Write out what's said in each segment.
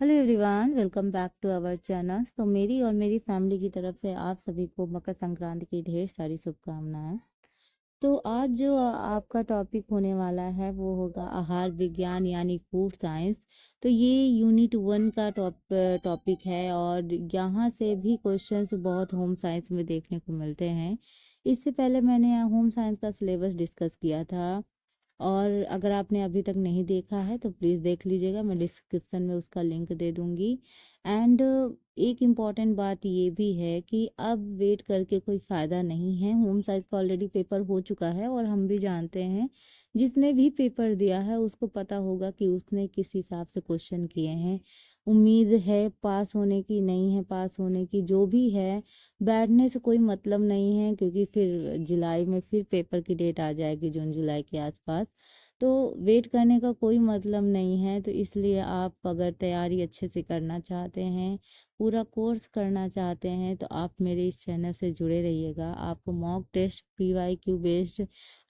Hello everyone, welcome back to our channel. तो मेरी और मेरी फैमिली की तरफ से आप सभी को मकर संक्रांति की ढेर सारी शुभकामनाएं। तो आज जो आपका टॉपिक होने वाला है वो होगा आहार विज्ञान यानी फूड साइंस। तो ये यूनिट 1 का टॉपिक है और यहाँ से भी क्वेश्चंस बहुत होम साइंस में देखने को मिलते हैं। इससे पहले मैंने होम साइंस का सिलेबस डिस्कस किया था और अगर आपने अभी तक नहीं देखा है तो प्लीज़ देख लीजिएगा, मैं डिस्क्रिप्शन में उसका लिंक दे दूंगी। एंड एक इम्पॉर्टेंट बात ये भी है कि अब वेट करके कोई फ़ायदा नहीं है। होम साइंस का ऑलरेडी पेपर हो चुका है और हम भी जानते हैं, जिसने भी पेपर दिया है उसको पता होगा कि उसने किस हिसाब से क्वेश्चन किए हैं। उम्मीद है पास होने की, नहीं है पास होने की, जो भी है बैठने से कोई मतलब नहीं है, क्योंकि फिर जुलाई में फिर पेपर की डेट आ जाएगी, जून जुलाई के आसपास। तो वेट करने का कोई मतलब नहीं है। तो इसलिए आप अगर तैयारी अच्छे से करना चाहते हैं, पूरा कोर्स करना चाहते हैं, तो आप मेरे इस चैनल से जुड़े रहिएगा। आपको mock test, PYQ based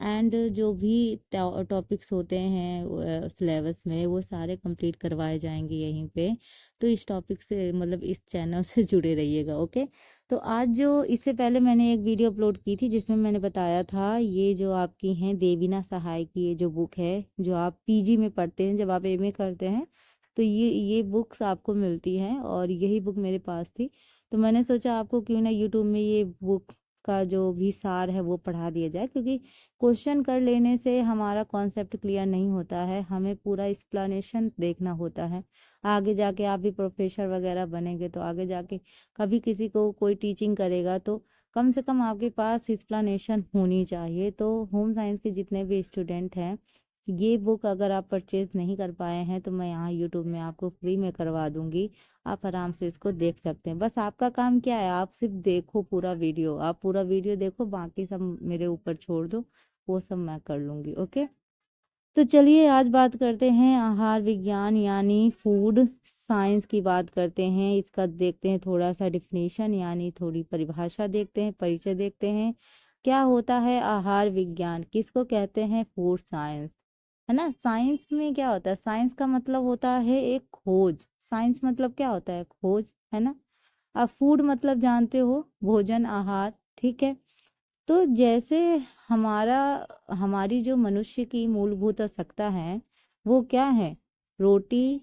and जो भी टॉपिक्स होते हैं सिलेबस में, वो सारे कंप्लीट करवाए जाएंगे यहीं पे। तो इस टॉपिक से मतलब इस चैनल से जुड़े रहिएगा, ओके। तो आज जो इससे पहले मैंने एक वीडियो अपलोड की थी जिसमें मैंने बताया था, ये जो आपकी हैं देवीना सहाय की ये जो बुक है, जो आप PG में पढ़ते हैं, जब आप MA करते हैं तो ये बुक्स आपको मिलती हैं और यही बुक मेरे पास थी। तो मैंने सोचा आपको क्यों ना यूट्यूब में ये बुक का जो भी सार है वो पढ़ा दिया जाए, क्योंकि क्वेश्चन कर लेने से हमारा कॉन्सेप्ट क्लियर नहीं होता है, हमें पूरा एक्सप्लेनेशन देखना होता है। आगे जाके आप भी प्रोफेसर वगैरह बनेंगे तो आगे जाके कभी किसी को कोई टीचिंग करेगा तो कम से कम आपके पास एक्सप्लेनेशन होनी चाहिए। तो होम साइंस के जितने भी स्टूडेंट हैं, ये बुक अगर आप परचेज नहीं कर पाए हैं तो मैं यहाँ यूट्यूब में आपको फ्री में करवा दूंगी। आप आराम से इसको देख सकते हैं। बस आपका काम क्या है, आप सिर्फ देखो पूरा वीडियो, आप पूरा वीडियो देखो, बाकी सब मेरे ऊपर छोड़ दो, वो सब मैं कर लूँगी, ओके। तो चलिए आज बात करते हैं आहार विज्ञान यानी फूड साइंस की बात करते हैं। इसका देखते हैं थोड़ा सा डिफिनीशन यानी थोड़ी परिभाषा देखते हैं, परिचय देखते हैं। क्या होता है आहार विज्ञान, किसको कहते हैं फूड साइंस, है ना। साइंस में क्या होता है, साइंस का मतलब होता है एक खोज। साइंस मतलब क्या होता है, खोज, है ना। अब फूड मतलब जानते हो, भोजन, आहार, ठीक है। तो जैसे हमारा हमारी जो मनुष्य की मूलभूत आवश्यकता है वो क्या है, रोटी,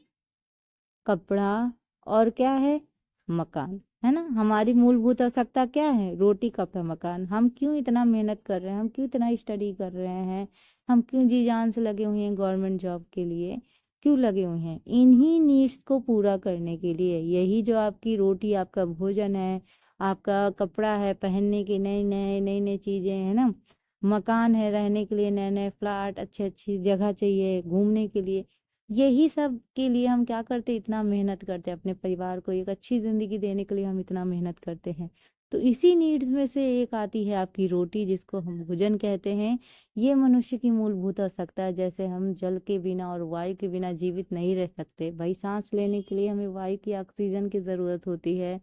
कपड़ा और क्या है, मकान, है ना। हमारी मूलभूत आवश्यकता क्या है, रोटी, कपड़ा, मकान। हम क्यों इतना मेहनत कर रहे हैं, हम क्यों इतना स्टडी कर रहे हैं, हम क्यों जी जान से लगे हुए हैं गवर्नमेंट जॉब के लिए, क्यों लगे हुए हैं, इन्हीं नीड्स को पूरा करने के लिए। यही जो आपकी रोटी, आपका भोजन है, आपका कपड़ा है पहनने की नई नई चीज़ें, है ना। मकान है रहने के लिए, नए नए फ्लैट, अच्छी अच्छी जगह चाहिए घूमने के लिए। यही सब के लिए हम क्या करते हैं, इतना मेहनत करते हैं, अपने परिवार को एक अच्छी ज़िंदगी देने के लिए हम इतना मेहनत करते हैं। तो इसी नीड्स में से एक आती है आपकी रोटी, जिसको हम भोजन कहते हैं। ये मनुष्य की मूलभूत आवश्यकता है। जैसे हम जल के बिना और वायु के बिना जीवित नहीं रह सकते भाई, सांस लेने के लिए हमें वायु की, ऑक्सीजन की ज़रूरत होती है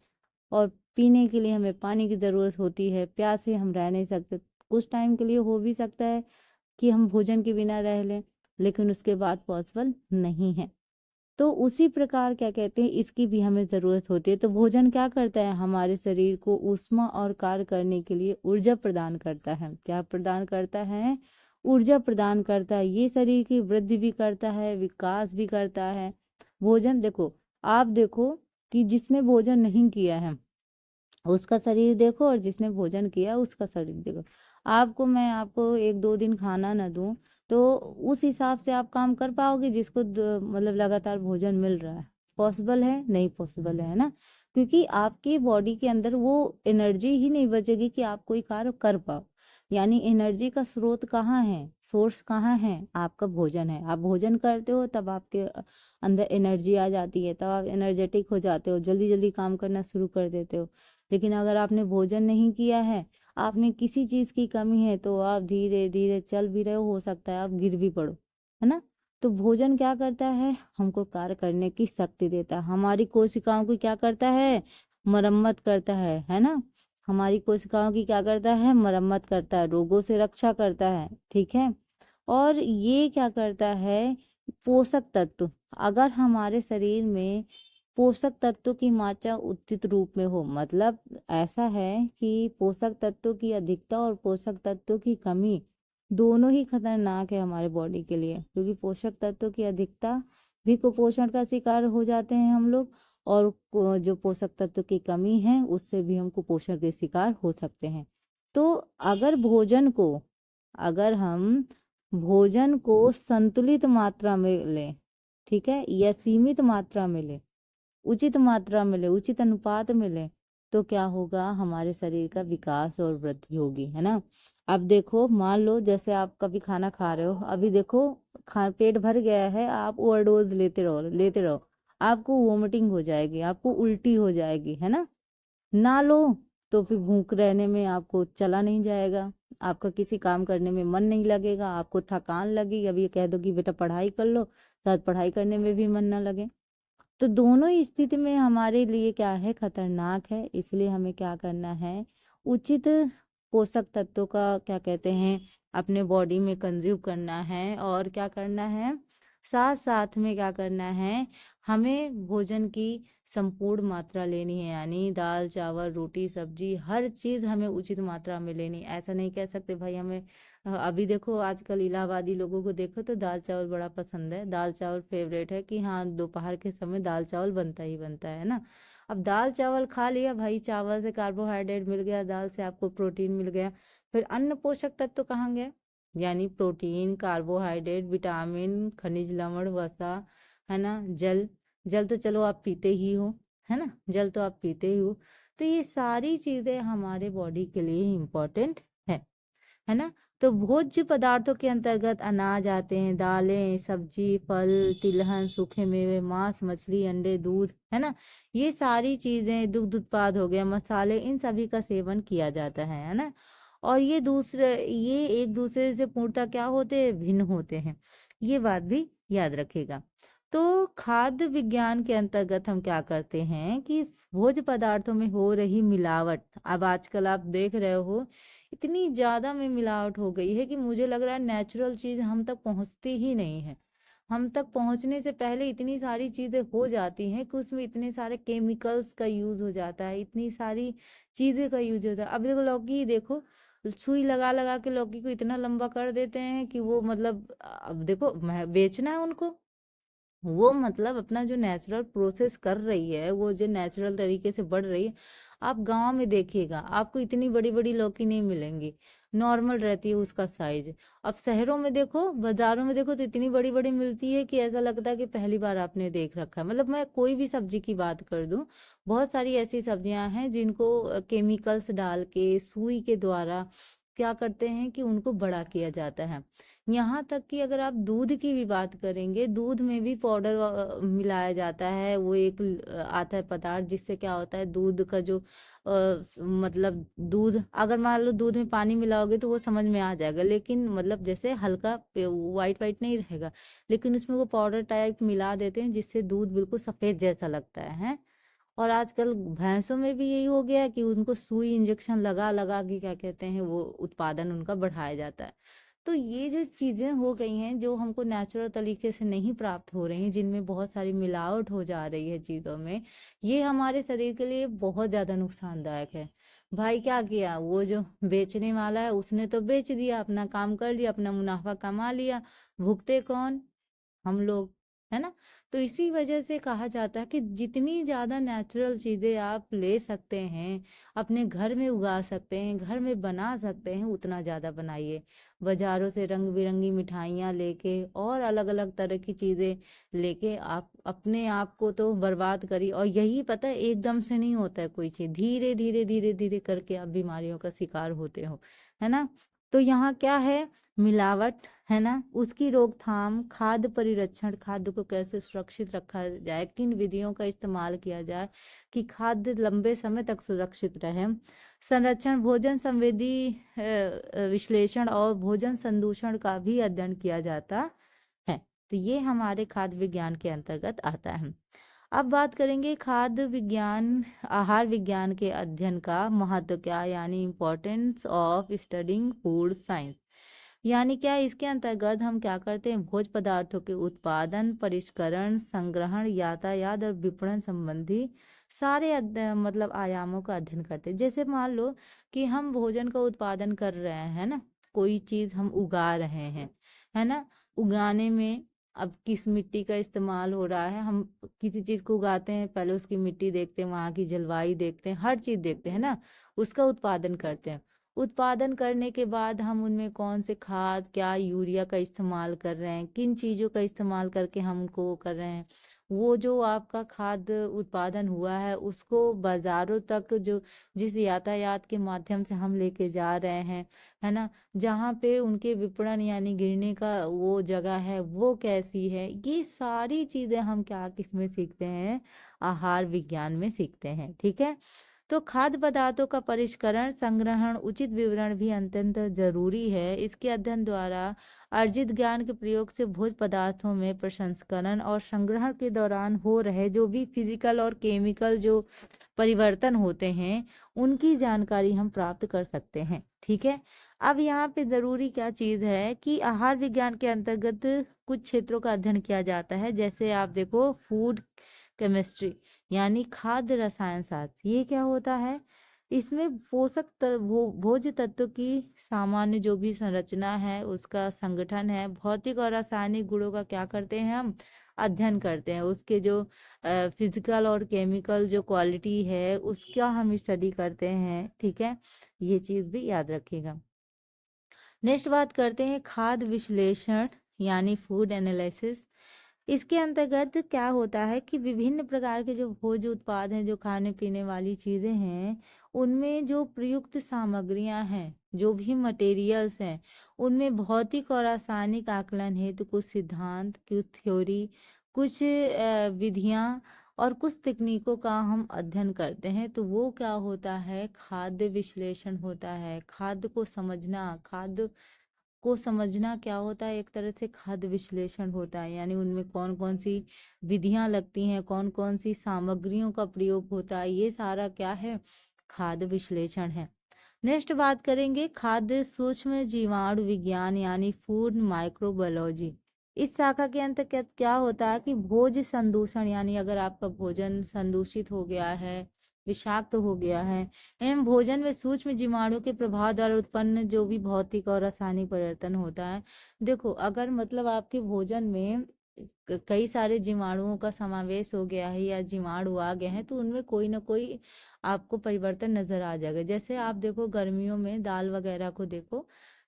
और पीने के लिए हमें पानी की ज़रूरत होती है। प्यासे हम रह नहीं सकते। कुछ टाइम के लिए हो भी सकता है कि हम भोजन के बिना रह लें, लेकिन उसके बाद पॉसिबल नहीं है। तो उसी प्रकार क्या कहते हैं, इसकी भी हमें ज़रूरत होती है। तो भोजन क्या करता है, हमारे शरीर को ऊष्मा और कार्य करने के लिए ऊर्जा प्रदान करता है। क्या प्रदान करता है, ऊर्जा प्रदान करता है। ये शरीर की वृद्धि भी करता है, विकास भी करता है। भोजन देखो, आप देखो कि जिसने भोजन नहीं किया है उसका शरीर देखो, और जिसने भोजन किया उसका शरीर देखो। मैं आपको 1-2 दिन खाना ना दूं तो उस हिसाब से आप काम कर पाओगे, जिसको मतलब लगातार भोजन मिल रहा है। पॉसिबल है, नहीं पॉसिबल है ना। क्योंकि आपकी बॉडी के अंदर वो एनर्जी ही नहीं बचेगी कि आप कोई कार्य कर पाओ। यानी एनर्जी का स्रोत कहाँ है, सोर्स कहाँ है, आपका भोजन है। आप भोजन करते हो तब आपके अंदर एनर्जी आ जाती है, तब आप एनर्जेटिक हो जाते हो, जल्दी जल्दी काम करना शुरू कर देते हो। लेकिन अगर आपने भोजन नहीं किया है, आप में किसी चीज़ की कमी है, तो आप धीरे धीरे चल भी रहे हो सकता है आप गिर भी पड़ो, है ना। तो भोजन क्या करता है, हमको कार्य करने की शक्ति देता है। हमारी कोशिकाओं की क्या करता है, मरम्मत करता है ना। हमारी कोशिकाओं की क्या करता है, मरम्मत करता है, रोगों से रक्षा करता है, ठीक है। और ये क्या करता है, पोषक तत्व, अगर हमारे शरीर में पोषक तत्वों की मात्रा उचित रूप में हो। मतलब ऐसा है कि पोषक तत्वों की अधिकता और पोषक तत्वों की कमी दोनों ही खतरनाक है हमारे बॉडी के लिए, क्योंकि पोषक तत्वों की अधिकता भी कुपोषण का शिकार हो जाते हैं हम लोग, और जो पोषक तत्व की कमी है उससे भी हम कुपोषण के शिकार हो सकते हैं। तो अगर अगर हम भोजन को संतुलित मात्रा में लें, ठीक है, या सीमित मात्रा में लें, उचित मात्रा में लें, उचित अनुपात में लें, तो क्या होगा, हमारे शरीर का विकास और वृद्धि होगी, है ना। अब देखो, मान लो जैसे आप कभी खाना खा रहे हो, अभी देखो पेट भर गया है, आप ओवरडोज लेते रहो, आपको वोमिटिंग हो जाएगी, आपको उल्टी हो जाएगी, है ना लो तो फिर भूख रहने में आपको चला नहीं जाएगा, आपका किसी काम करने में मन नहीं लगेगा, आपको थकान लगेगी, अभी कह दो कि बेटा पढ़ाई कर लो, शायद पढ़ाई करने में भी मन ना लगे। तो दोनों ही स्थिति में हमारे लिए क्या है, खतरनाक है। इसलिए हमें क्या करना है, उचित पोषक तत्वों का क्या कहते हैं अपने बॉडी में कंज्यूम करना है, और क्या करना है, साथ साथ में क्या करना है, हमें भोजन की संपूर्ण मात्रा लेनी है, यानी दाल चावल रोटी सब्जी हर चीज हमें उचित मात्रा में लेनी। ऐसा नहीं कह सकते भाई हमें अभी देखो आजकल इलाहाबादी लोगों को देखो तो दाल चावल बड़ा पसंद है, दाल चावल फेवरेट है, कि हाँ दोपहर के समय दाल चावल बनता ही बनता है ना। अब दाल चावल खा लिया भाई, चावल से कार्बोहाइड्रेट मिल गया, दाल से आपको प्रोटीन मिल गया, फिर अन्य पोषक तत्व तो कहाँ गए, यानी प्रोटीन कार्बोहाइड्रेट विटामिन खनिज लवण वसा, है ना, जल। जल तो चलो आप पीते ही हो, है ना, जल तो आप पीते ही हो। तो ये सारी चीजें हमारे बॉडी के लिए इम्पोर्टेंट है ना। तो भोज्य पदार्थों के अंतर्गत अनाज आते हैं, दालें सब्जी फल तिलहन सूखे मेवे मांस मछली अंडे दूध, है ना। ये सारी चीजें दुग्ध उत्पाद हो गया, मसाले, इन सभी का सेवन किया जाता है ना। और ये एक दूसरे से पूर्णतः क्या होते हैं, भिन्न होते हैं, ये बात भी याद रखिएगा। तो खाद्य विज्ञान के अंतर्गत हम क्या करते हैं कि भोज्य पदार्थों में हो रही मिलावट, अब आजकल आप देख रहे हो इतनी ज्यादा में मिलावट हो गई है कि मुझे लग रहा है नेचुरल चीज हम तक पहुंचती ही नहीं है। हम तक पहुंचने से पहले इतनी सारी चीजें हो जाती हैं कि उसमें इतने सारे केमिकल्स का यूज हो जाता है, इतनी सारी चीजें का यूज होता है। अब देखो लौकी ही देखो, सुई लगा लगा के लौकी को इतना लंबा कर देते हैं कि वो मतलब अब देखो बेचना है उनको, वो मतलब अपना जो नेचुरल प्रोसेस कर रही है, वो जो नेचुरल तरीके से बढ़ रही है। आप गांव में देखिएगा आपको इतनी बड़ी बड़ी लौकी नहीं मिलेंगी, नॉर्मल रहती है उसका साइज। अब शहरों में देखो बाजारों में देखो तो इतनी बड़ी बड़ी मिलती है कि ऐसा लगता है कि पहली बार आपने देख रखा है। मतलब मैं कोई भी सब्जी की बात कर दूं, बहुत सारी ऐसी सब्जियां हैं जिनको केमिकल्स डाल के सुई के द्वारा क्या करते हैं कि उनको बड़ा किया जाता है। यहाँ तक कि अगर आप दूध की भी बात करेंगे, दूध में भी पाउडर मिलाया जाता है, वो एक आता है पदार्थ जिससे क्या होता है, दूध का जो मतलब दूध अगर मान लो दूध में पानी मिलाओगे तो वो समझ में आ जाएगा, लेकिन मतलब जैसे हल्का वाइट वाइट नहीं रहेगा, लेकिन उसमें वो पाउडर टाइप मिला देते हैं जिससे दूध बिल्कुल सफेद जैसा लगता है। और आजकल भैंसों में भी यही हो गया है कि उनको सुई इंजेक्शन लगा लगा के क्या कहते हैं वो उत्पादन उनका बढ़ाया जाता है। तो ये जो चीजें हो गई हैं जो हमको नेचुरल तरीके से नहीं प्राप्त हो रही हैं, जिनमें बहुत सारी मिलावट हो जा रही है चीजों में, ये हमारे शरीर के लिए बहुत ज्यादा नुकसानदायक है। भाई क्या किया, वो जो बेचने वाला है उसने तो बेच दिया, अपना काम कर लिया, अपना मुनाफा कमा लिया, भुगते कौन, हम लोग, है ना। तो इसी वजह से कहा जाता है कि जितनी ज्यादा नेचुरल चीजें आप ले सकते हैं, अपने घर में उगा सकते हैं, घर में बना सकते हैं, उतना ज्यादा बनाइए। बाजारों से रंग बिरंगी मिठाइयाँ लेके और अलग अलग तरह की चीजें लेके आप अपने आप को तो बर्बाद करिए। और यही पता है एकदम से नहीं होता है कोई चीज, धीरे धीरे धीरे धीरे करके आप बीमारियों का शिकार होते हो, है ना। तो यहाँ क्या है, मिलावट, है ना, उसकी रोकथाम, खाद्य परिरक्षण, खाद्य को कैसे सुरक्षित रखा जाए, किन विधियों का इस्तेमाल किया जाए कि खाद्य लंबे समय तक सुरक्षित रहे, संरक्षण, भोजन संवेदी विश्लेषण और भोजन संदूषण का भी अध्ययन किया जाता है। तो ये हमारे खाद्य विज्ञान के अंतर्गत आता है। अब बात करेंगे खाद्य विज्ञान आहार विज्ञान के अध्ययन का महत्व क्या, यानी importance of studying food science. यानी क्या है, इसके अंतर्गत हम क्या करते हैं, भोज्य पदार्थों के उत्पादन, परिष्करण, संग्रहण, यातायात और विपणन संबंधी सारे मतलब आयामों का अध्ययन करते हैं। जैसे मान लो कि हम भोजन का उत्पादन कर रहे हैं ना, कोई चीज हम उगा रहे हैं, है ना। उगाने में अब किस मिट्टी का इस्तेमाल हो रहा है, हम किसी चीज को उगाते हैं, पहले उसकी मिट्टी देखते हैं, वहां की जलवायु देखते हैं, हर चीज देखते हैं ना, उसका उत्पादन करते हैं। उत्पादन करने के बाद हम उनमें कौन से खाद, क्या यूरिया का इस्तेमाल कर रहे हैं, किन चीज़ों का इस्तेमाल करके हमको वो कर रहे हैं, वो जो आपका खाद्य उत्पादन हुआ है उसको बाजारों तक जो जिस यातायात के माध्यम से हम लेके जा रहे हैं, है ना, जहाँ पे उनके विपणन यानी गिरने का वो जगह है वो कैसी है, ये सारी चीज़ें हम क्या किसमें सीखते हैं, आहार विज्ञान में सीखते हैं। ठीक है। तो खाद्य पदार्थों का परिष्करण, संग्रहण, उचित विवरण भी अत्यंत जरूरी है। इसके अध्ययन द्वारा अर्जित ज्ञान के प्रयोग से भोज्य पदार्थों में प्रसंस्करण और संग्रहण के दौरान हो रहे जो भी फिजिकल और केमिकल जो परिवर्तन होते हैं उनकी जानकारी हम प्राप्त कर सकते हैं। ठीक है। अब यहाँ पे जरूरी क्या चीज है कि आहार विज्ञान के अंतर्गत कुछ क्षेत्रों का अध्ययन किया जाता है। जैसे आप देखो, फूड केमिस्ट्री यानी खाद्य रसायन शास्त्र, ये क्या होता है, इसमें भोज्य तत्व की सामान्य जो भी संरचना है, उसका संगठन है, भौतिक और रासायनिक गुणों का क्या करते हैं हम, अध्ययन करते हैं। उसके जो फिजिकल और केमिकल जो क्वालिटी है उसका हम स्टडी करते हैं। ठीक है, ये चीज़ भी याद रखिएगा। नेक्स्ट बात करते हैं खाद्य विश्लेषण यानी फूड एनालिसिस। इसके अंतर्गत क्या होता है कि विभिन्न प्रकार के जो भोज्य उत्पाद हैं, जो खाने पीने वाली चीज़ें हैं, उनमें जो प्रयुक्त सामग्रियां हैं, जो भी मटेरियल्स हैं, उनमें भौतिक और रासायनिक आकलन हेतु कुछ सिद्धांत, कुछ थ्योरी, कुछ विधियां और कुछ तकनीकों का हम अध्ययन करते हैं। तो वो क्या होता है, खाद्य विश्लेषण होता है। खाद्य को समझना क्या होता है, एक तरह से खाद्य विश्लेषण होता है। यानी उनमें कौन कौन सी विधियां लगती हैं, कौन कौन सी सामग्रियों का प्रयोग होता है, ये सारा क्या है, खाद्य विश्लेषण है। नेक्स्ट बात करेंगे खाद्य सूक्ष्म जीवाणु विज्ञान यानी फूड माइक्रोबायोलॉजी। इस शाखा के अंतर्गत क्या होता है कि भोज्य संदूषण, यानी अगर आपका भोजन संदूषित हो गया है, विषाक्त हो गया है, एवं भोजन में सूक्ष्म जीवाणु के प्रभाव द्वारा उत्पन्न जो भी भौतिक और रासायनिक परिवर्तन होता है। देखो, अगर मतलब आपके भोजन में कई सारे जीवाणुओं का समावेश हो गया है या जीवाणु आ गए हैं, तो उनमें कोई ना कोई आपको परिवर्तन नजर आ जाएगा। जैसे आप देखो, गर्मियों में दाल वगैरह को देखो,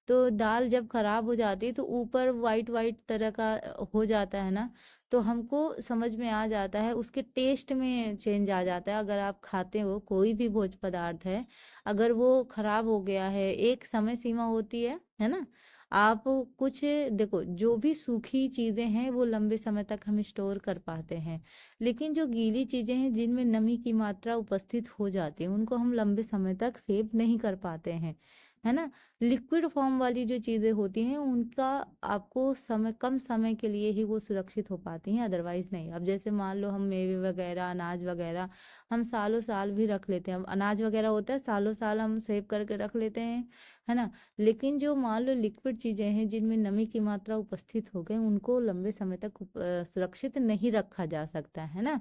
तो दाल जब खराब हो जाती है तो ऊपर वाइट वाइट तरह का हो जाता है ना, तो हमको समझ में आ जाता है, उसके टेस्ट में चेंज आ जाता है। अगर आप खाते हो कोई भी भोज्य पदार्थ है, अगर वो खराब हो गया है, एक समय सीमा होती है ना। आप कुछ देखो, जो भी सूखी चीजें हैं वो लंबे समय तक हम स्टोर कर पाते हैं, लेकिन जो गीली चीजें हैं जिनमें नमी की मात्रा उपस्थित हो जाती है, उनको हम लंबे समय तक सेव नहीं कर पाते हैं, है ना। लिक्विड फॉर्म वाली जो चीजें होती हैं उनका आपको कम समय के लिए ही वो सुरक्षित हो पाती हैं, अदरवाइज नहीं। अब जैसे मान लो हम मेवे वगैरह, अनाज वगैरह हम सालों साल भी रख लेते हैं। अनाज वगैरह होता है सालों साल हम सेव करके रख लेते हैं, है ना। लेकिन जो मान लो लिक्विड चीजें हैं जिनमें नमी की मात्रा उपस्थित हो गई, उनको लंबे समय तक सुरक्षित नहीं रखा जा सकता, है ना।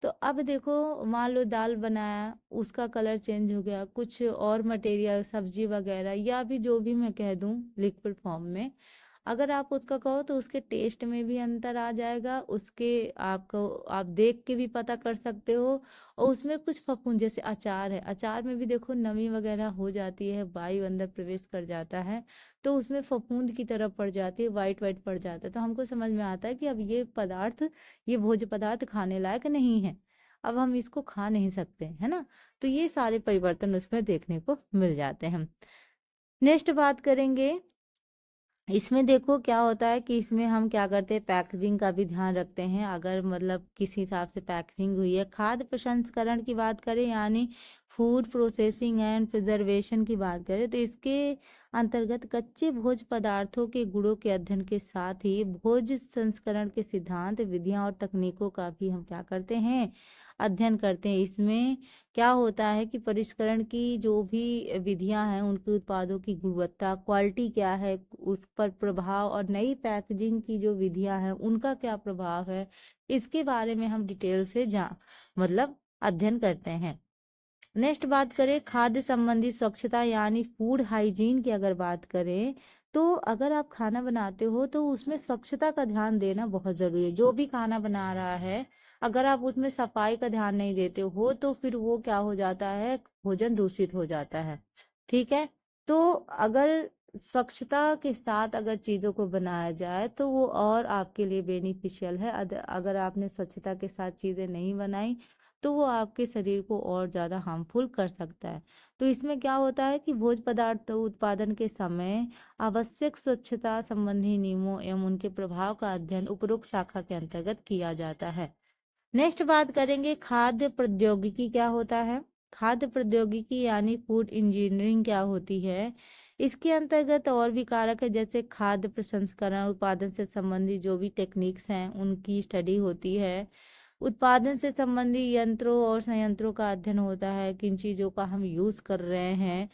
तो अब देखो, मान लो दाल बनाया, उसका कलर चेंज हो गया, कुछ और मटेरियल सब्जी वगैरह या भी जो भी मैं कह दूं लिक्विड फॉर्म में, अगर आप उसका कहो तो उसके टेस्ट में भी अंतर आ जाएगा, उसके आपको आप देख के भी पता कर सकते हो। और उसमें कुछ फफूंद, जैसे अचार है, अचार में भी देखो नमी वगैरह हो जाती है, वायु अंदर प्रवेश कर जाता है, तो उसमें फफूंद की तरफ पड़ जाती है, वाइट वाइट पड़ जाता है, तो हमको समझ में आता है कि अब ये भोज्य पदार्थ खाने लायक नहीं है, अब हम इसको खा नहीं सकते, है ना। तो ये सारे परिवर्तन उसमें देखने को मिल जाते हैं। नेक्स्ट बात करेंगे, इसमें देखो क्या होता है कि इसमें हम क्या करते हैं, पैकेजिंग का भी ध्यान रखते हैं। अगर मतलब किस हिसाब से पैकेजिंग हुई है, खाद्य प्रसंस्करण की बात करें यानी फूड प्रोसेसिंग एंड प्रिजर्वेशन की बात करें, तो इसके अंतर्गत कच्चे भोज्य पदार्थों के गुणों के अध्ययन के साथ ही भोज्य संस्करण के सिद्धांत, विधियां और तकनीकों का भी हम क्या करते हैं, अध्ययन करते हैं। इसमें क्या होता है कि परिष्करण की जो भी विधियां हैं, उनके उत्पादों की गुणवत्ता, क्वालिटी क्या है, उस पर प्रभाव, और नई पैकेजिंग की जो विधियां हैं उनका क्या प्रभाव है, इसके बारे में हम डिटेल से मतलब अध्ययन करते हैं। नेक्स्ट बात करें खाद्य संबंधी स्वच्छता यानी फूड हाइजीन की, अगर बात करें तो अगर आप खाना बनाते हो तो उसमें स्वच्छता का ध्यान देना बहुत जरूरी है। जो भी खाना बना रहा है, अगर आप उसमें सफाई का ध्यान नहीं देते हो तो फिर वो क्या हो जाता है, भोजन दूषित हो जाता है। ठीक है। तो अगर स्वच्छता के साथ अगर चीजों को बनाया जाए तो वो और आपके लिए बेनिफिशियल है। अगर आपने स्वच्छता के साथ चीजें नहीं बनाई तो वो आपके शरीर को और ज़्यादा हार्मफुल कर सकता है। तो इसमें क्या होता है कि भोज्य पदार्थ उत्पादन के समय आवश्यक स्वच्छता संबंधी नियमों एवं उनके प्रभाव का अध्ययन उपरोक्त शाखा के अंतर्गत किया जाता है। नेक्स्ट बात करेंगे खाद्य प्रौद्योगिकी क्या होता है। खाद्य प्रौद्योगिकी यानी फूड इंजीनियरिंग क्या होती है। इसके अंतर्गत और भी कारक है, जैसे खाद्य प्रसंस्करण उत्पादन से संबंधित जो भी टेक्निक्स हैं उनकी स्टडी होती है। उत्पादन से संबंधित यंत्रों और संयंत्रों का अध्ययन होता है, किन चीज़ों का हम यूज़ कर रहे हैं।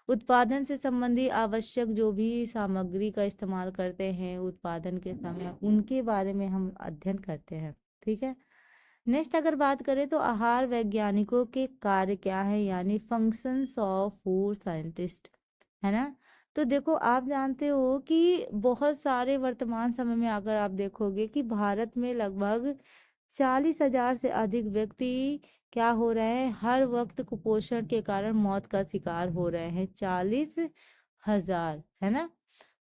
उत्पादन से संबंधित आवश्यक जो भी सामग्री का इस्तेमाल करते हैं उत्पादन के समय, उनके बारे में हम अध्ययन करते हैं। ठीक है। नेक्स्ट अगर बात करें तो आहार वैज्ञानिकों के कार्य क्या है, यानी फंक्शंस ऑफ फूड साइंटिस्ट, है ना। तो देखो आप जानते हो कि बहुत सारे वर्तमान समय में अगर आप देखोगे कि भारत में लगभग 40,000 से अधिक व्यक्ति क्या हो रहे हैं, हर वक्त कुपोषण के कारण मौत का शिकार हो रहे हैं। 40,000, है ना।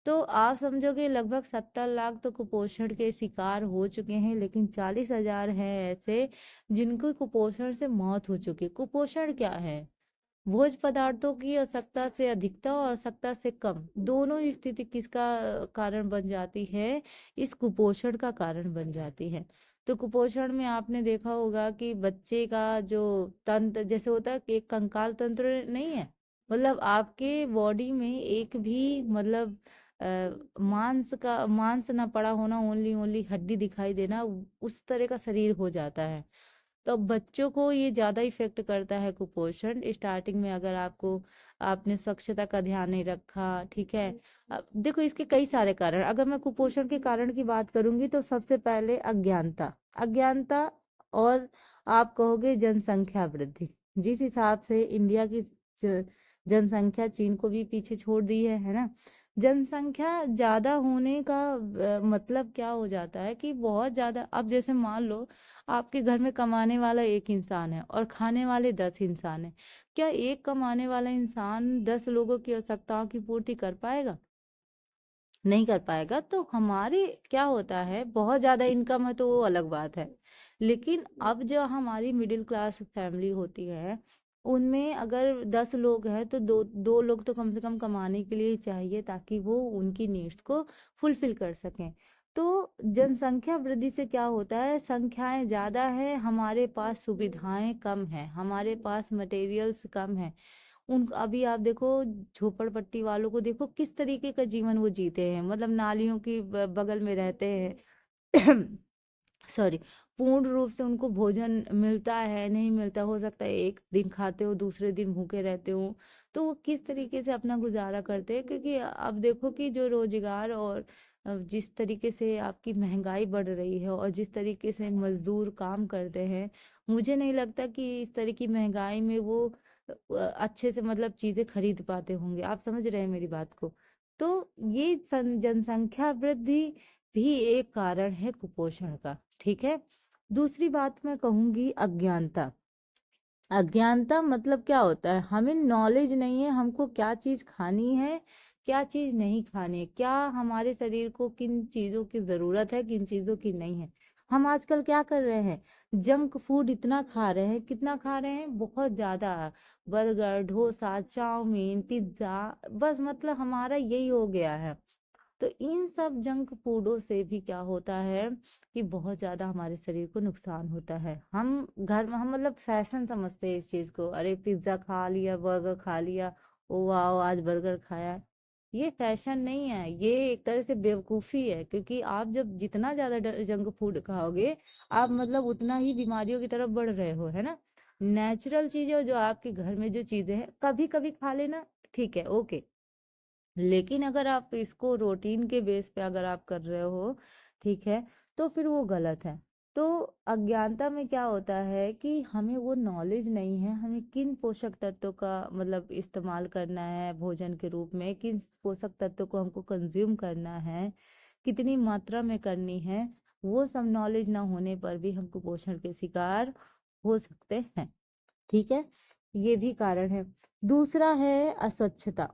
तो आप समझोगे लगभग 70 लाख तो कुपोषण के शिकार हो चुके हैं, लेकिन 40,000 हैं ऐसे जिनको कुपोषण से मौत हो चुकी है। कुपोषण क्या है, भोज्य पदार्थों की आवश्यकता से अधिकता और आवश्यकता से कम, दोनों ही स्थिति किसका कारण बन जाती है, इस कुपोषण का कारण बन जाती है। तो कुपोषण में आपने देखा होगा कि बच्चे का जो तंत्र जैसे होता है कि एक कंकाल तंत्र नहीं है, मतलब आपके बॉडी में एक भी मतलब मांस ना पड़ा होना, ओनली ओनली हड्डी दिखाई देना, उस तरह का शरीर हो जाता है। तो बच्चों को ये ज़्यादा इफेक्ट करता है कुपोषण। स्टार्टिंग में अगर आपने स्वच्छता का ध्यान नहीं रखा, ठीक है। अब देखो इसके कई सारे कारण, अगर मैं कुपोषण के कारण की बात करूंगी तो सबसे पहले अज्ञानता। अज्ञानता, और आप कहोगे जनसंख्या वृद्धि। जिस हिसाब से इंडिया की ज- जनसंख्या चीन को भी पीछे छोड़ दी है ना। जनसंख्या ज्यादा होने का मतलब क्या हो जाता है कि बहुत ज्यादा, अब जैसे मान लो आपके घर में कमाने वाला एक इंसान है और खाने वाले 10 इंसान हैं। क्या एक कमाने वाला इंसान 10 लोगों की आवश्यकताओं की पूर्ति कर पाएगा? नहीं कर पाएगा। तो हमारे क्या होता है, बहुत ज्यादा इनकम है तो वो अलग बात है, लेकिन अब जो हमारी मिडिल क्लास फैमिली होती है, उनमें अगर 10 लोग हैं तो दो दो लोग तो कम से कम कमाने के लिए चाहिए, ताकि वो उनकी नीड्स को फुलफिल कर सकें। तो जनसंख्या वृद्धि से क्या होता है, संख्याएं ज्यादा है, हमारे पास सुविधाएं कम है, हमारे पास मटेरियल्स कम है। उन अभी आप देखो झोपड़पट्टी वालों को देखो किस तरीके का जीवन वो जीते हैं, मतलब नालियों की बगल में रहते हैं। सॉरी। पूर्ण रूप से उनको भोजन मिलता है नहीं मिलता, हो सकता है एक दिन खाते हो दूसरे दिन भूखे रहते हो। तो वो किस तरीके से अपना गुजारा करते हैं, क्योंकि अब देखो कि जो रोजगार और जिस तरीके से आपकी महंगाई बढ़ रही है और जिस तरीके से मजदूर काम करते हैं, मुझे नहीं लगता कि इस तरह की महंगाई में वो अच्छे से मतलब चीजें खरीद पाते होंगे। आप समझ रहे हैं मेरी बात को। तो ये जनसंख्या वृद्धि भी एक कारण है कुपोषण का। ठीक है। दूसरी बात मैं कहूंगी अज्ञानता। अज्ञानता मतलब क्या होता है, हमें नॉलेज नहीं है हमको क्या चीज खानी है, क्या चीज नहीं खानी है, क्या हमारे शरीर को किन चीजों की जरूरत है, किन चीजों की नहीं है। हम आजकल क्या कर रहे हैं, जंक फूड इतना खा रहे हैं, कितना खा रहे हैं, बहुत ज्यादा। बर्गर, डोसा, चाउमीन, पिज्जा, बस मतलब हमारा यही हो गया है। तो इन सब जंक फूडों से भी क्या होता है कि बहुत ज्यादा हमारे शरीर को नुकसान होता है। हम घर में हम मतलब फैशन समझते हैं इस चीज को, अरे पिज्जा खा लिया, बर्गर खा लिया, ओ वाह आज बर्गर खाया। ये फैशन नहीं है, ये एक तरह से बेवकूफ़ी है, क्योंकि आप जब जितना ज़्यादा जंक फूड खाओगे, आप मतलब उतना ही बीमारियों की तरफ बढ़ रहे हो, है ना। नेचुरल चीज़ें और जो आपके घर में जो चीज़ें हैं कभी कभी खा लेना, ठीक है, ओके। लेकिन अगर आप इसको रूटीन के बेस पे अगर आप कर रहे हो, ठीक है, तो फिर वो गलत है। तो अज्ञानता में क्या होता है कि हमें वो नॉलेज नहीं है, हमें किन पोषक तत्वों का मतलब इस्तेमाल करना है भोजन के रूप में, किन पोषक तत्वों को हमको कंज्यूम करना है, कितनी मात्रा में करनी है, वो सब नॉलेज ना होने पर भी हमको पोषण के शिकार हो सकते हैं, ठीक है। ये भी कारण है। दूसरा है अस्वच्छता।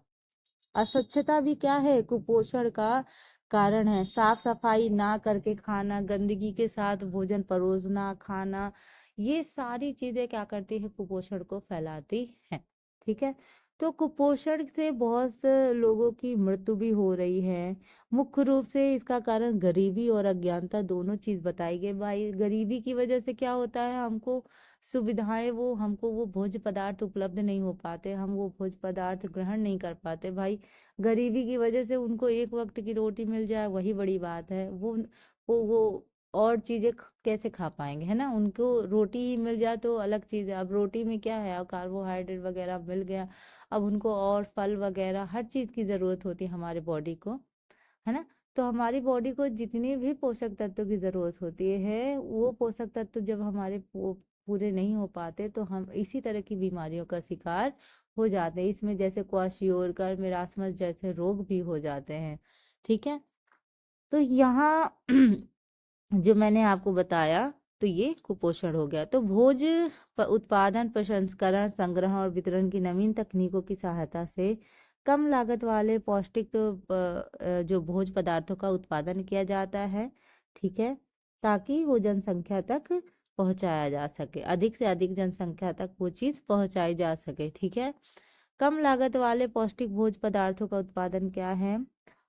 अस्वच्छता भी क्या है, कुपोषण का कारण है। साफ सफाई ना करके खाना, गंदगी के साथ भोजन परोसना, खाना, ये सारी चीजें क्या करती है, कुपोषण को फैलाती हैं, ठीक है। तो कुपोषण से बहुत से लोगों की मृत्यु भी हो रही है। मुख्य रूप से इसका कारण गरीबी और अज्ञानता दोनों चीज बताई गई। भाई गरीबी की वजह से क्या होता है, हमको सुविधाएं, वो हमको वो भोज्य पदार्थ उपलब्ध नहीं हो पाते, हम वो भोज्य पदार्थ ग्रहण नहीं कर पाते। भाई गरीबी की वजह से उनको एक वक्त की रोटी मिल जाए वही बड़ी बात है। वो और चीजें कैसे खा पाएंगे, है ना। उनको रोटी ही मिल जाए तो अलग चीज है। अब रोटी में क्या है, कार्बोहाइड्रेट वगैरह मिल गया, अब उनको और फल वगैरह हर चीज की जरूरत होती है हमारे बॉडी को, है ना। तो हमारी बॉडी को जितनी भी पोषक तत्वों की जरूरत होती है, वो पोषक तत्व जब हमारे पूरे नहीं हो पाते तो हम इसी तरह की बीमारियों का शिकार हो जाते हैं। इसमें जैसे क्वाशियोर मेरास्मस जैसे रोग भी हो जाते हैं, ठीक है। तो यहाँ जो मैंने आपको बताया, तो ये कुपोषण हो गया। तो उत्पादन, प्रसंस्करण, संग्रह और वितरण की नवीन तकनीकों की सहायता से कम लागत वाले पौष्टिक जो भोज्य पदार्थों का उत्पादन किया जाता है, ठीक है, ताकि वो जनसंख्या तक पहुंचाया जा सके, अधिक से अधिक जनसंख्या तक वो चीज़ पहुंचाई जा सके, ठीक है। कम लागत वाले पौष्टिक भोज्य पदार्थों का उत्पादन क्या है,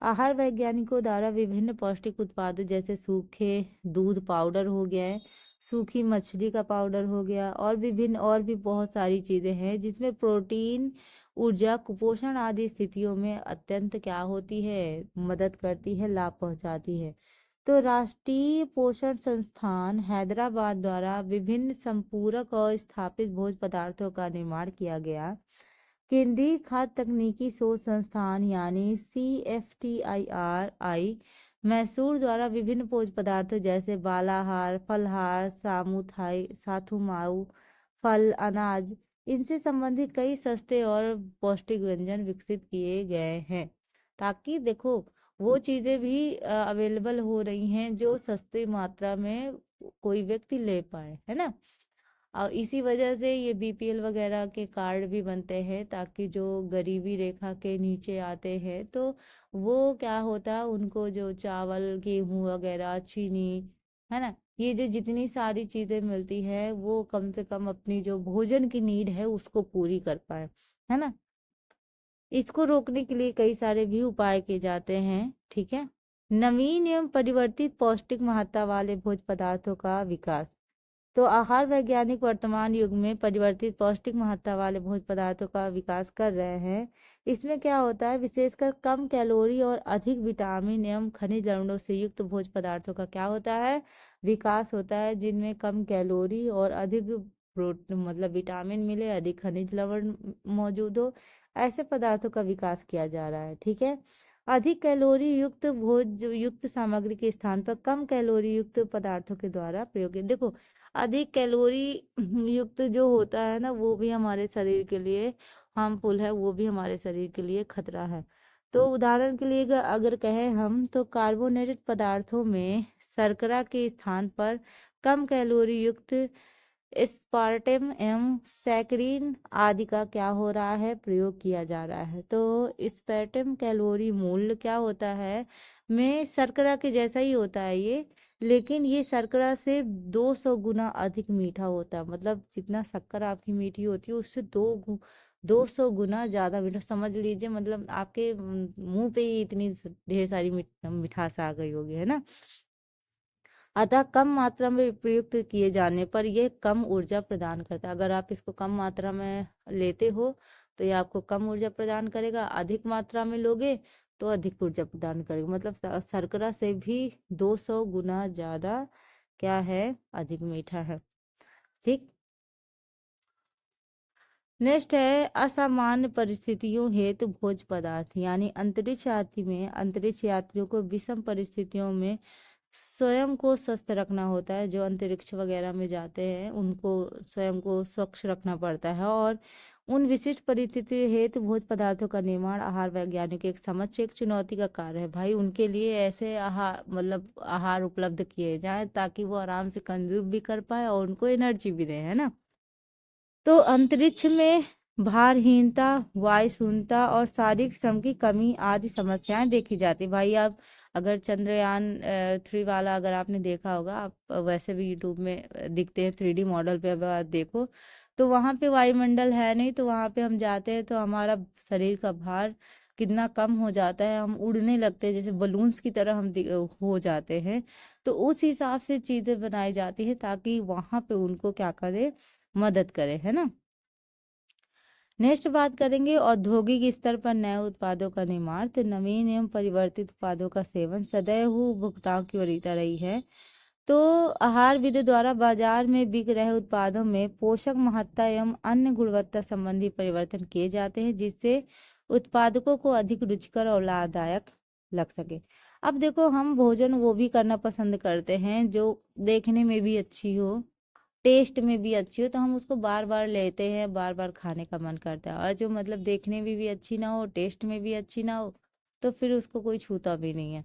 आहार वैज्ञानिकों द्वारा विभिन्न पौष्टिक उत्पादों जैसे सूखे दूध पाउडर हो गया है, सूखी मछली का पाउडर हो गया, और विभिन्न और भी बहुत सारी चीजें हैं जिसमें प्रोटीन, ऊर्जा, कुपोषण आदि स्थितियों में अत्यंत क्या होती है, मदद करती है, लाभ पहुंचाती है। तो राष्ट्रीय पोषण संस्थान हैदराबाद द्वारा विभिन्न संपूरक और स्थापित भोज्य पदार्थों का निर्माण किया गया। केंद्रीय खाद्य तकनीकी शोध संस्थान यानी CFTIRI मैसूर द्वारा विभिन्न भोज्य पदार्थों जैसे बालाहार, फलहार, साथुमाऊ, फल, अनाज, इनसे संबंधित कई सस्ते और पौष्टिक व्यंजन विकसित किए गए हैं, ताकि देखो वो चीज़ें भी अवेलेबल हो रही हैं जो सस्ती मात्रा में कोई व्यक्ति ले पाए, है ना। और इसी वजह से ये BPL वगैरह के कार्ड भी बनते हैं, ताकि जो गरीबी रेखा के नीचे आते हैं तो वो क्या होता है, उनको जो चावल, गेहूं वगैरह, चीनी, है ना, ये जो जितनी सारी चीजें मिलती है वो कम से कम अपनी जो भोजन की नीड है उसको पूरी कर पाए, है ना। इसको रोकने के लिए कई सारे भी उपाय किए जाते हैं, ठीक है। नवीन एवं परिवर्तित पौष्टिक महत्ता वाले भोज्य पदार्थों का विकास। तो आहार वैज्ञानिक वर्तमान युग में परिवर्तित पौष्टिक महत्ता वाले भोज्य पदार्थों का विकास कर रहे हैं। इसमें क्या होता है, विशेषकर कम कैलोरी और अधिक विटामिन एवं खनिज लवणों से युक्त भोज्य पदार्थों का क्या होता है, विकास होता है, जिनमें कम कैलोरी और अधिक प्रोटीन मतलब विटामिन मिले, अधिक खनिज लवण मौजूद हो, ऐसे पदार्थों का विकास किया जा रहा है, ठीक है। अधिक कैलोरी युक्त भोज्य युक्त सामग्री के स्थान पर कम कैलोरी युक्त पदार्थों के द्वारा प्रयोग देखो, अधिक कैलोरी युक्त जो होता है ना, वो भी हमारे शरीर के लिए हार्मफुल है, वो भी हमारे शरीर के लिए खतरा है। तो उदाहरण के लिए अगर कहें हम, तो कार्बोनेटेड पदार्थों में शर्करा के स्थान पर कम कैलोरी युक्त स्पार्टेम एवं सैकरीन आदि का क्या हो रहा है, प्रयोग किया जा रहा है। तो स्पार्टेम कैलोरी मूल्य क्या होता है, में शर्करा के जैसा ही होता है ये, लेकिन ये शर्करा से 200 गुना अधिक मीठा होता है। मतलब जितना शक्कर आपकी मीठी होती है उससे 200 गुना ज्यादा मीठा, समझ लीजिए। मतलब आपके मुंह पे ही इतनी ढेर सारी मिठास आ गई होगी, है ना। अतः कम मात्रा में प्रयुक्त किए जाने पर यह कम ऊर्जा प्रदान करता है। अगर आप इसको कम मात्रा में लेते हो तो ये आपको कम ऊर्जा प्रदान करेगा। अधिक मात्रा में लोगे तो अधिक ऊर्जा प्रदान करेगा, मतलब शर्करा से भी 200 गुना ज्यादा क्या है, अधिक मीठा है। ठीक। नेक्स्ट है असामान्य परिस्थितियों हेतु भोज्य पदार्थ, यानी अंतरिक्ष यात्री में अंतरिक्ष यात्रियों को विषम परिस्थितियों में स्वयं को स्वस्थ रखना होता है। जो अंतरिक्ष वगैरह में जाते हैं उनको स्वयं को स्वच्छ रखना पड़ता है, और उन विशिष्ट परिस्थिति हेतु भोज्य पदार्थों का निर्माण आहार वैज्ञानिक एक समक्ष एक चुनौती का कार्य है। भाई उनके लिए ऐसे आहार, मतलब आहार उपलब्ध किए जाए ताकि वो आराम से कंज्यूम भी कर पाए और उनको एनर्जी भी दे, है ना। तो अंतरिक्ष में भारहीनता, वायु शून्यता और शारीरिक श्रम की कमी आदि समस्याएं देखी जाती। भाई आप अगर चंद्रयान 3 वाला अगर आपने देखा होगा, आप वैसे भी यूट्यूब में दिखते हैं 3D मॉडल पे, अगर आप देखो तो वहां पे वायुमंडल है नहीं, तो वहां पे हम जाते हैं तो हमारा शरीर का भार कितना कम हो जाता है, हम उड़ने लगते हैं जैसे बलून्स की तरह हम हो जाते हैं। तो उस हिसाब से चीजें बनाई जाती है ताकि वहां पे उनको क्या करे, मदद करे, है ना। नेक्स्ट बात करेंगे औद्योगिक स्तर पर नए उत्पादों का निर्माण। तो नवीन एवं परिवर्तित उत्पादों का सेवन सदैव उपभोक्ताओं की वरीयता रही है। तो आहार विदों द्वारा बाजार में बिक रहे उत्पादों में पोषक महत्ता एवं अन्य गुणवत्ता संबंधी परिवर्तन किए जाते हैं, जिससे उत्पादकों को अधिक रुचिकर और लाभदायक लग सके। अब देखो हम भोजन वो भी करना पसंद करते हैं जो देखने में भी अच्छी हो, टेस्ट में भी अच्छी हो, तो हम उसको बार बार लेते हैं, बार बार खाने का मन करता है। और जो मतलब देखने में भी अच्छी ना हो, टेस्ट में भी अच्छी ना हो, तो फिर उसको कोई छूता भी नहीं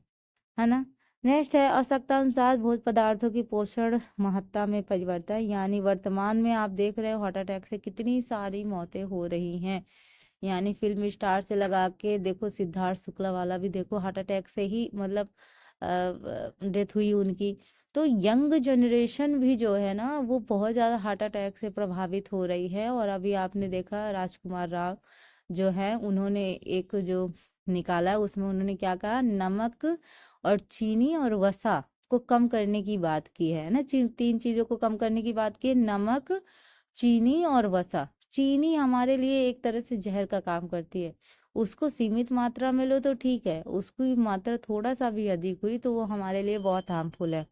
है ना। नेक्स्ट है आवश्यकता अनुसार भोज्य पदार्थों की पोषण महत्ता में परिवर्तन, यानी वर्तमान में आप देख रहे हो हार्ट अटैक से कितनी सारी मौतें हो रही हैं। यानी फिल्म स्टार से लगा के देखो, सिद्धार्थ शुक्ला वाला भी देखो हार्ट अटैक से ही मतलब डेथ हुई उनकी। तो यंग जनरेशन भी जो है ना वो बहुत ज़्यादा हार्ट अटैक से प्रभावित हो रही है। और अभी आपने देखा राजकुमार राव जो है, उन्होंने एक जो निकाला उसमें उन्होंने क्या कहा, नमक और चीनी और वसा को कम करने की बात की है ना। तीन चीजों को कम करने की बात की है, नमक, चीनी और वसा। चीनी हमारे लिए एक तरह से जहर का काम करती है, उसको सीमित मात्रा में लो तो ठीक है, उसकी मात्रा थोड़ा सा भी अधिक हुई तो वो हमारे लिए बहुत हार्मफुल है।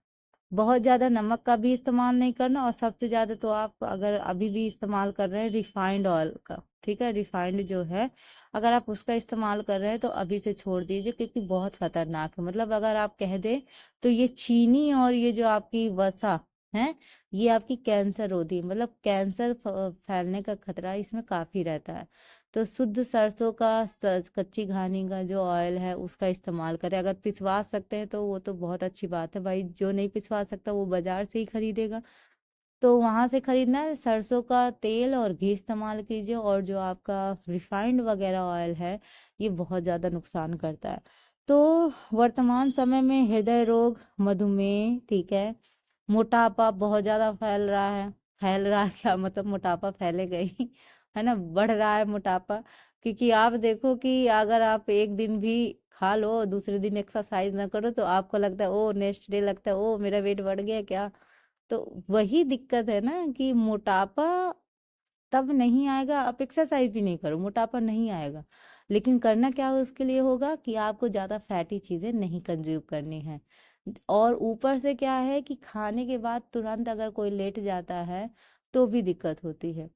बहुत ज़्यादा नमक का भी इस्तेमाल नहीं करना, और सबसे ज़्यादा तो आप अगर अभी भी इस्तेमाल कर रहे हैं रिफाइंड ऑयल का, ठीक है, रिफाइंड जो है अगर आप उसका इस्तेमाल कर रहे हैं तो अभी से छोड़ दीजिए, क्योंकि बहुत खतरनाक है। मतलब अगर आप कह दें तो ये चीनी और ये जो आपकी वसा है, ये आपकी कैंसर होती है, मतलब कैंसर फैलने का खतरा इसमें काफ़ी रहता है। तो शुद्ध सरसों का कच्ची घानी का जो ऑयल है उसका इस्तेमाल करें। अगर पिसवा सकते हैं तो वो तो बहुत अच्छी बात है भाई, जो नहीं पिसवा सकता वो बाजार से ही खरीदेगा, तो वहां से खरीदना है। सरसों का तेल और घी इस्तेमाल कीजिए। और जो आपका रिफाइंड वगैरह ऑयल है ये बहुत ज़्यादा नुकसान करता है। तो वर्तमान समय में हृदय रोग, मधुमेह, ठीक है, मोटापा बहुत ज्यादा फैल रहा है। फैल रहा है क्या, मतलब मोटापा फैलेगा ही है ना, बढ़ रहा है मोटापा। क्योंकि आप देखो कि अगर आप एक दिन भी खा लो और दूसरे दिन एक्सरसाइज ना करो तो आपको लगता है ओ, नेक्स्ट डे लगता है ओ मेरा वेट बढ़ गया क्या। तो वही दिक्कत है ना कि मोटापा तब नहीं आएगा, आप एक्सरसाइज भी नहीं करो मोटापा नहीं आएगा। लेकिन करना क्या उसके लिए होगा कि आपको ज्यादा फैटी चीजें नहीं कंज्यूम करनी है। और ऊपर से क्या है कि खाने के बाद तुरंत अगर कोई लेट जाता है तो भी दिक्कत होती है।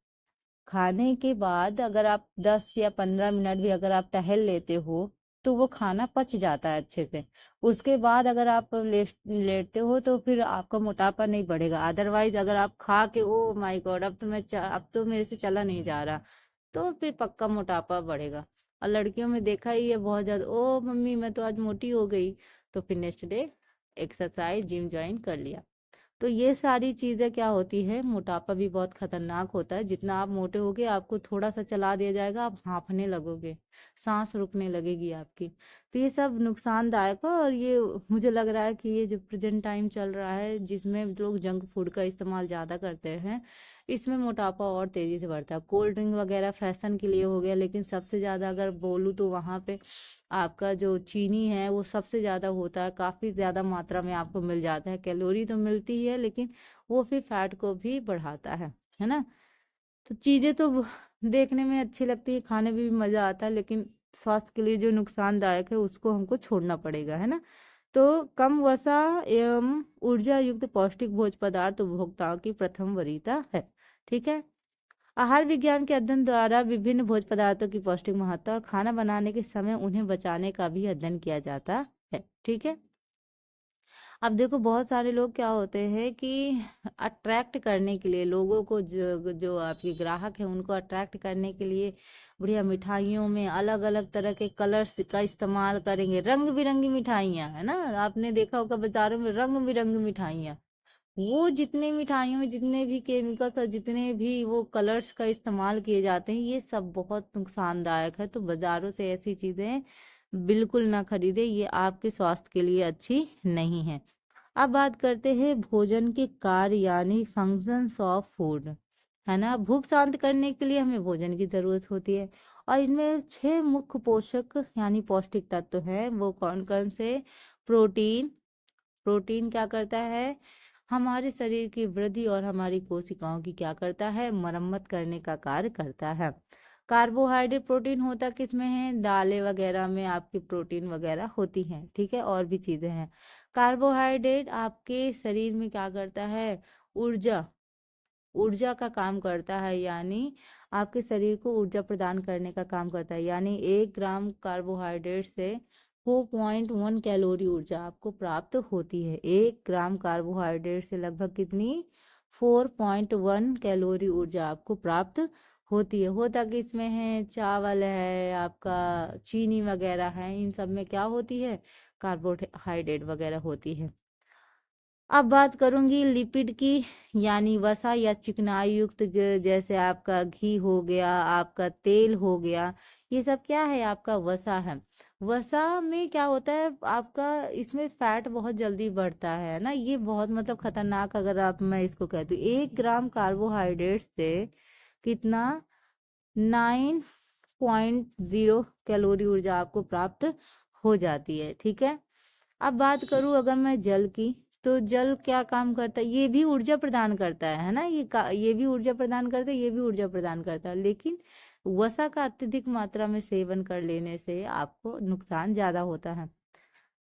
खाने के बाद अगर आप 10 या 15 मिनट भी अगर आप टहल लेते हो तो वो खाना पच जाता है अच्छे से। उसके बाद अगर आप लेटते हो तो फिर आपका मोटापा नहीं बढ़ेगा। अदरवाइज अगर आप खा के ओ माय गॉड अब तो अब तो मेरे से चला नहीं जा रहा, तो फिर पक्का मोटापा बढ़ेगा। और लड़कियों में देखा ही है बहुत ज्यादा, ओ मम्मी मैं तो आज मोटी हो गई, तो फिर next day exercise gym join कर लिया। तो ये सारी चीजें क्या होती है, मोटापा भी बहुत खतरनाक होता है। जितना आप मोटे होगे आपको थोड़ा सा चला दिया जाएगा आप हांफने लगोगे, सांस रुकने लगेगी आपकी। तो ये सब नुकसानदायक है। और ये मुझे लग रहा है कि ये जो प्रेजेंट टाइम चल रहा है जिसमें लोग जंक फूड का इस्तेमाल ज्यादा करते हैं, इसमें मोटापा और तेजी से बढ़ता है। कोल्ड ड्रिंक वगैरह फैशन के लिए हो गया, लेकिन सबसे ज्यादा अगर बोलूँ तो वहां पे आपका जो चीनी है वो सबसे ज्यादा होता है, काफी ज्यादा मात्रा में आपको मिल जाता है। कैलोरी तो मिलती ही है लेकिन वो फिर फैट को भी बढ़ाता है ना। तो चीजें तो देखने में अच्छी लगती है, खाने में भी मज़ा आता है, लेकिन स्वास्थ्य के लिए जो नुकसानदायक है उसको हमको छोड़ना पड़ेगा, है ना। तो कम वसा एवं ऊर्जा युक्त पौष्टिक भोज्य पदार्थ उपभोक्ताओं की प्रथम वरीयता है। ठीक है। आहार विज्ञान के अध्ययन द्वारा विभिन्न भोज्य पदार्थों की पौष्टिक महत्ता और खाना बनाने के समय उन्हें बचाने का भी अध्ययन किया जाता है। ठीक है। अब देखो बहुत सारे लोग क्या होते हैं कि अट्रैक्ट करने के लिए लोगों को, जो आपके ग्राहक हैं उनको अट्रैक्ट करने के लिए बढ़िया मिठाइयों में अलग अलग तरह के कलर्स का इस्तेमाल करेंगे। रंग बिरंगी मिठाइयाँ है ना, आपने देखा होगा बाजारों में रंग बिरंगी मिठाइयाँ। वो जितने मिठाइयों में जितने भी केमिकल्स और जितने भी वो कलर्स का इस्तेमाल किए जाते हैं, ये सब बहुत नुकसानदायक है। तो बाजारों से ऐसी चीजें बिल्कुल ना खरीदे, ये आपके स्वास्थ्य के लिए अच्छी नहीं है। अब बात करते हैं भोजन के कार्य यानी फंक्शंस ऑफ फूड, है ना। भूख शांत करने के लिए हमें भोजन की जरूरत होती है, और इनमें 6 मुख्य पोषक यानी पौष्टिक तत्व हैं। वो कौन कौन से? प्रोटीन। प्रोटीन क्या करता है? हमारे शरीर की वृद्धि और हमारी कोशिकाओं की क्या करता है? मरम्मत करने का कार्य करता है। कार्बोहाइड्रेट प्रोटीन होता किस में है? दालें वगैरह में आपकी प्रोटीन वगैरह होती हैं। ठीक है, और भी चीजें हैं। कार्बोहाइड्रेट आपके शरीर में क्या करता है? ऊर्जा ऊर्जा का काम करता है, यानी आपके शरीर को ऊर्जा प्रदान करने का काम करता है। यानी 1 ग्राम कार्बोहाइड्रेट से 4.1 कैलोरी ऊर्जा आपको प्राप्त होती है। 1 ग्राम कार्बोहाइड्रेट से लगभग कितनी? 4.1 कैलोरी ऊर्जा आपको प्राप्त होती है। होता कि इसमें है, चावल है आपका, चीनी वगैरह है, इन सब में क्या होती है? कार्बोहाइड्रेट वगैरह होती है। अब बात करूंगी लिपिड की, यानी वसा या चिकनाई युक्त, जैसे आपका घी हो गया, आपका तेल हो गया, ये सब क्या है? आपका वसा है। वसा में क्या होता है आपका? इसमें फैट बहुत जल्दी बढ़ता है ना, ये बहुत मतलब खतरनाक। अगर आप, मैं इसको कहती हूँ, 1 ग्राम कार्बोहाइड्रेट से कितना? 9.0 कैलोरी ऊर्जा आपको प्राप्त हो जाती है। ठीक है। अब बात करूं अगर मैं जल की, तो जल क्या काम करता है? ये भी ऊर्जा प्रदान करता है ना, ये भी ऊर्जा प्रदान करता है, ये भी ऊर्जा प्रदान करता है, लेकिन वसा का अत्यधिक मात्रा में सेवन कर लेने से आपको नुकसान ज्यादा होता है।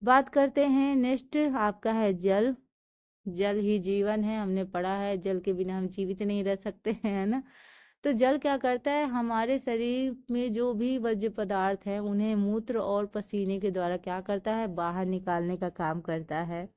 बात करते हैं नेक्स्ट, आपका है जल। जल ही जीवन है, हमने पढ़ा है, जल के बिना हम जीवित नहीं रह सकते हैं, है ना। तो जल क्या करता है? हमारे शरीर में जो भी वर्ज्य पदार्थ है उन्हें मूत्र और पसीने के द्वारा क्या करता है? बाहर निकालने का काम करता है।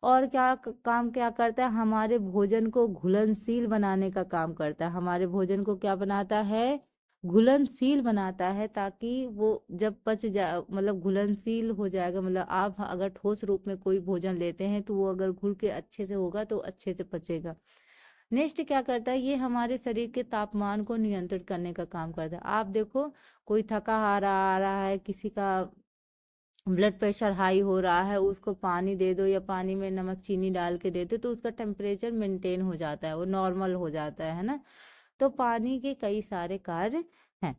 और काम क्या करता है? हमारे भोजन को घुलनशील बनाने का काम करता है। हमारे भोजन को क्या बनाता है? घुलनशील बनाता है, ताकि वो जब पच जाए, मतलब घुलनशील हो जाएगा, मतलब आप अगर ठोस रूप में कोई भोजन लेते हैं तो वो अगर घुल के अच्छे से होगा तो अच्छे से पचेगा। नेक्स्ट क्या करता है? ये हमारे शरीर के तापमान को नियंत्रित करने का काम करता है। आप देखो, कोई थका हारा आ रहा है, किसी का ब्लड प्रेशर हाई हो रहा है, उसको पानी दे दो या पानी में नमक चीनी डाल के दे दो तो उसका टेम्परेचर मेंटेन हो जाता है, वो नॉर्मल हो जाता है ना। तो पानी के कई सारे कार्य हैं।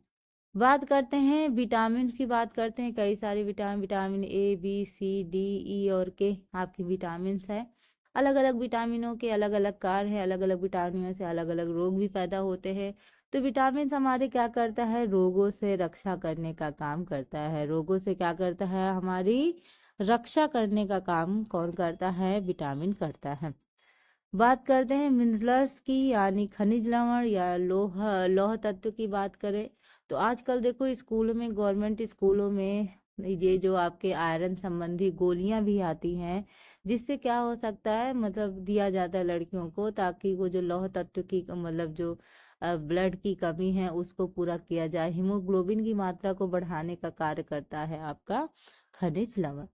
बात करते हैं विटामिन की, बात करते हैं कई सारे vitamin, vitamin A B C D E और के आपके विटामिन है। अलग अलग विटामिनों के अलग अलग कार्य है, अलग अलग विटामिनों से अलग अलग रोग भी पैदा होते हैं। तो विटामिन हमारे क्या करता है? रोगों से रक्षा करने का काम करता है। रोगों से क्या करता है? हमारी रक्षा करने का काम कौन करता है? विटामिन करता है। बात करते हैं मिनरल्स की, यानी खनिज लवण या लौह तत्व की बात करें, तो आजकल देखो स्कूलों में, गवर्नमेंट स्कूलों में ये जो आपके आयरन संबंधी गोलियां भी आती हैं, जिससे क्या हो सकता है, मतलब दिया जाता है लड़कियों को, ताकि वो जो लौह तत्व की, मतलब जो ब्लड की कमी है उसको पूरा किया जाए। हीमोग्लोबिन की मात्रा को बढ़ाने का कार्य करता है आपका खनिज लवण।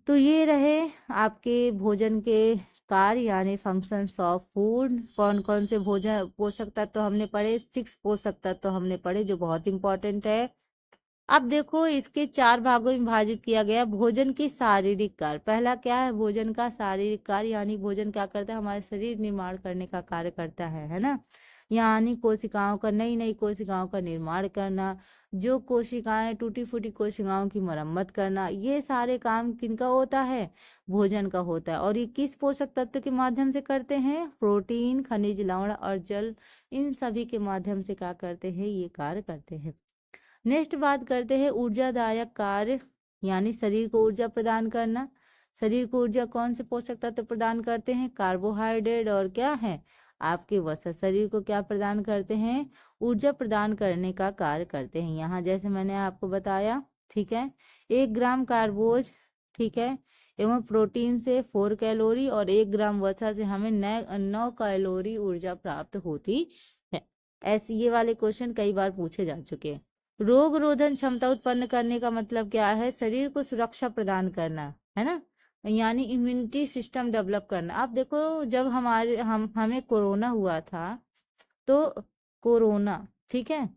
तो ये रहे आपके भोजन के कार्य यानी फंक्शंस ऑफ फूड। कौन कौन से भोजन पोषक तत्व हमने पढ़े? 6 पोषक तत्व हमने पढ़े, जो बहुत इंपॉर्टेंट है। अब देखो इसके 4 भागों में विभाजित किया गया। भोजन की शारीरिक कार्य, पहला क्या है, भोजन का शारीरिक कार्य, यानी भोजन क्या करता है, हमारे शरीर निर्माण करने का कार्य करता है ना। यानी कोशिकाओं का, नई नई कोशिकाओं का निर्माण करना, जो कोशिकाएं टूटी फूटी कोशिकाओं की मरम्मत करना, ये सारे काम किनका होता है, भोजन का होता है। और ये किस पोषक तत्व के माध्यम से करते हैं, प्रोटीन, खनिज लवण और जल, इन सभी के माध्यम से क्या करते हैं, ये कार्य करते हैं। नेक्स्ट बात करते हैं ऊर्जादायक कार्य, यानी शरीर को ऊर्जा प्रदान करना। शरीर को ऊर्जा कौन से पोषक तत्व प्रदान करते हैं, कार्बोहाइड्रेट और क्या है, आपके वसा, शरीर को क्या प्रदान करते हैं, ऊर्जा प्रदान करने का कार्य करते हैं। यहाँ जैसे मैंने आपको बताया, ठीक है, 1 ग्राम कार्बोज, ठीक है, एवं प्रोटीन से 4 कैलोरी और 1 ग्राम वसा से हमें 9 कैलोरी ऊर्जा प्राप्त होती है। ऐसे ये वाले क्वेश्चन कई बार पूछे जा चुके हैं। रोग रोधन क्षमता उत्पन्न करने का मतलब क्या है, शरीर को सुरक्षा प्रदान करना, है ना, यानी इम्यूनिटी सिस्टम डेवलप करना। आप देखो जब हमें कोरोना हुआ था, तो कोरोना, ठीक है,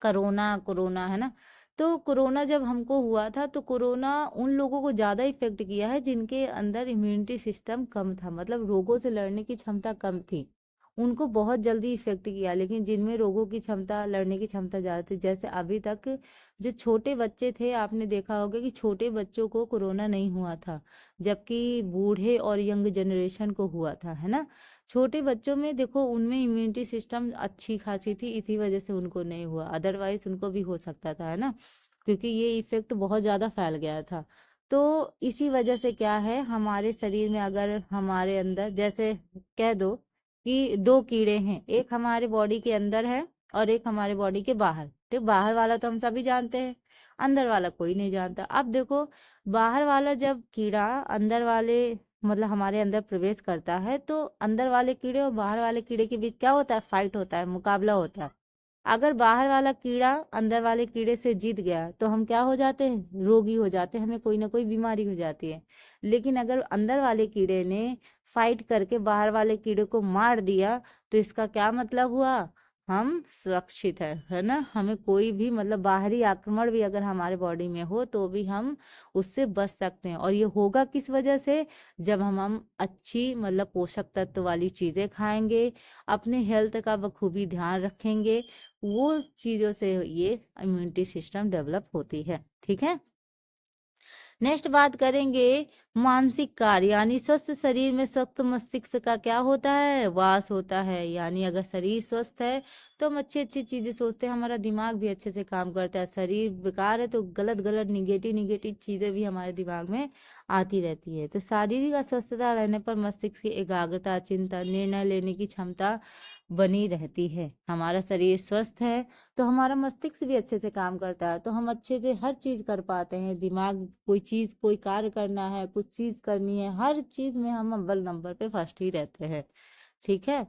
कोरोना कोरोना है ना, तो कोरोना जब हमको हुआ था, तो कोरोना उन लोगों को ज्यादा इफेक्ट किया है जिनके अंदर इम्यूनिटी सिस्टम कम था, मतलब रोगों से लड़ने की क्षमता कम थी, उनको बहुत जल्दी इफेक्ट किया। लेकिन जिनमें रोगों की क्षमता, लड़ने की क्षमता ज्यादा थी, जैसे अभी तक जो छोटे बच्चे थे, आपने देखा होगा कि छोटे बच्चों को कोरोना नहीं हुआ था, जबकि बूढ़े और यंग जनरेशन को हुआ था, है ना। छोटे बच्चों में देखो उनमें इम्यूनिटी सिस्टम अच्छी खासी थी, इसी वजह से उनको नहीं हुआ, अदरवाइज उनको भी हो सकता था, है ना, क्योंकि ये इफेक्ट बहुत ज्यादा फैल गया था। तो इसी वजह से क्या है, हमारे शरीर में अगर हमारे अंदर, जैसे कह दो कि 2 कीड़े हैं, एक हमारे बॉडी के अंदर है और एक हमारे बॉडी के बाहर, ठीक, बाहर वाला तो हम सभी जानते हैं, अंदर वाला कोई नहीं जानता। अब देखो बाहर वाला जब कीड़ा अंदर वाले, मतलब हमारे अंदर प्रवेश करता है, तो अंदर वाले कीड़े और बाहर वाले कीड़े के बीच क्या होता है, फाइट होता है, मुकाबला होता है। अगर बाहर वाला कीड़ा अंदर वाले कीड़े से जीत गया, तो हम क्या हो जाते हैं, रोगी हो जाते हैं, हमें कोई ना कोई बीमारी हो जाती है। लेकिन अगर अंदर वाले कीड़े ने फाइट करके बाहर वाले कीड़े को मार दिया, तो इसका क्या मतलब हुआ, हम सुरक्षित है ना, हमें कोई भी, मतलब बाहरी आक्रमण भी अगर हमारे बॉडी में हो, तो भी हम उससे बच सकते हैं। और ये होगा किस वजह से, जब हम अच्छी, मतलब पोषक तत्व वाली चीजें खाएंगे, अपने हेल्थ का बखूबी ध्यान रखेंगे, वो चीजों से ये इम्यूनिटी सिस्टम डेवलप होती है, ठीक है। नेक्स्ट बात करेंगे मानसिक कार्य, यानी स्वस्थ शरीर में स्वस्थ मस्तिष्क का क्या होता है, वास होता है। यानी अगर शरीर स्वस्थ है तो हम अच्छी अच्छी चीजें सोचते हैं, हमारा दिमाग भी अच्छे से काम करता है। शरीर बेकार है तो गलत गलत निगेटिव निगेटिव चीजें भी हमारे दिमाग में आती रहती है। तो शारीरिक अस्वस्थता रहने पर मस्तिष्क की एकाग्रता, चिंतन, निर्णय लेने की क्षमता बनी रहती है। हमारा शरीर स्वस्थ है तो हमारा मस्तिष्क भी अच्छे से काम करता है, तो हम अच्छे से हर चीज कर पाते हैं। दिमाग, कोई चीज, कोई कार्य करना है, कुछ चीज करनी है, हर चीज में हम अव्वल नंबर पे फर्स्ट ही रहते हैं, ठीक है।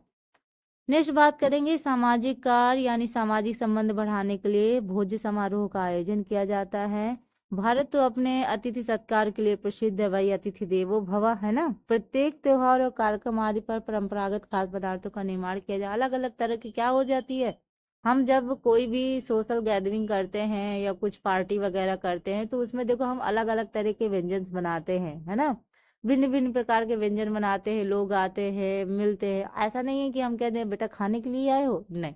नेक्स्ट बात करेंगे सामाजिक कार्य, यानी सामाजिक संबंध बढ़ाने के लिए भोज्य समारोह का आयोजन किया जाता है। भारत तो अपने अतिथि सत्कार के लिए प्रसिद्ध है भाई, अतिथि देवो भव, है ना। प्रत्येक त्योहार और कार्यक्रम आदि पर परंपरागत खाद्य पदार्थों का निर्माण किया जाए। अलग अलग तरह की क्या हो जाती है, हम जब कोई भी सोशल गैदरिंग करते हैं या कुछ पार्टी वगैरह करते हैं, तो उसमें देखो हम अलग अलग तरह के व्यंजन बनाते हैं, है ना, भिन्न भिन्न प्रकार के व्यंजन बनाते हैं, लोग आते हैं, मिलते हैं। ऐसा नहीं है कि हम कहते हैं बेटा खाने के लिए आए हो, नहीं,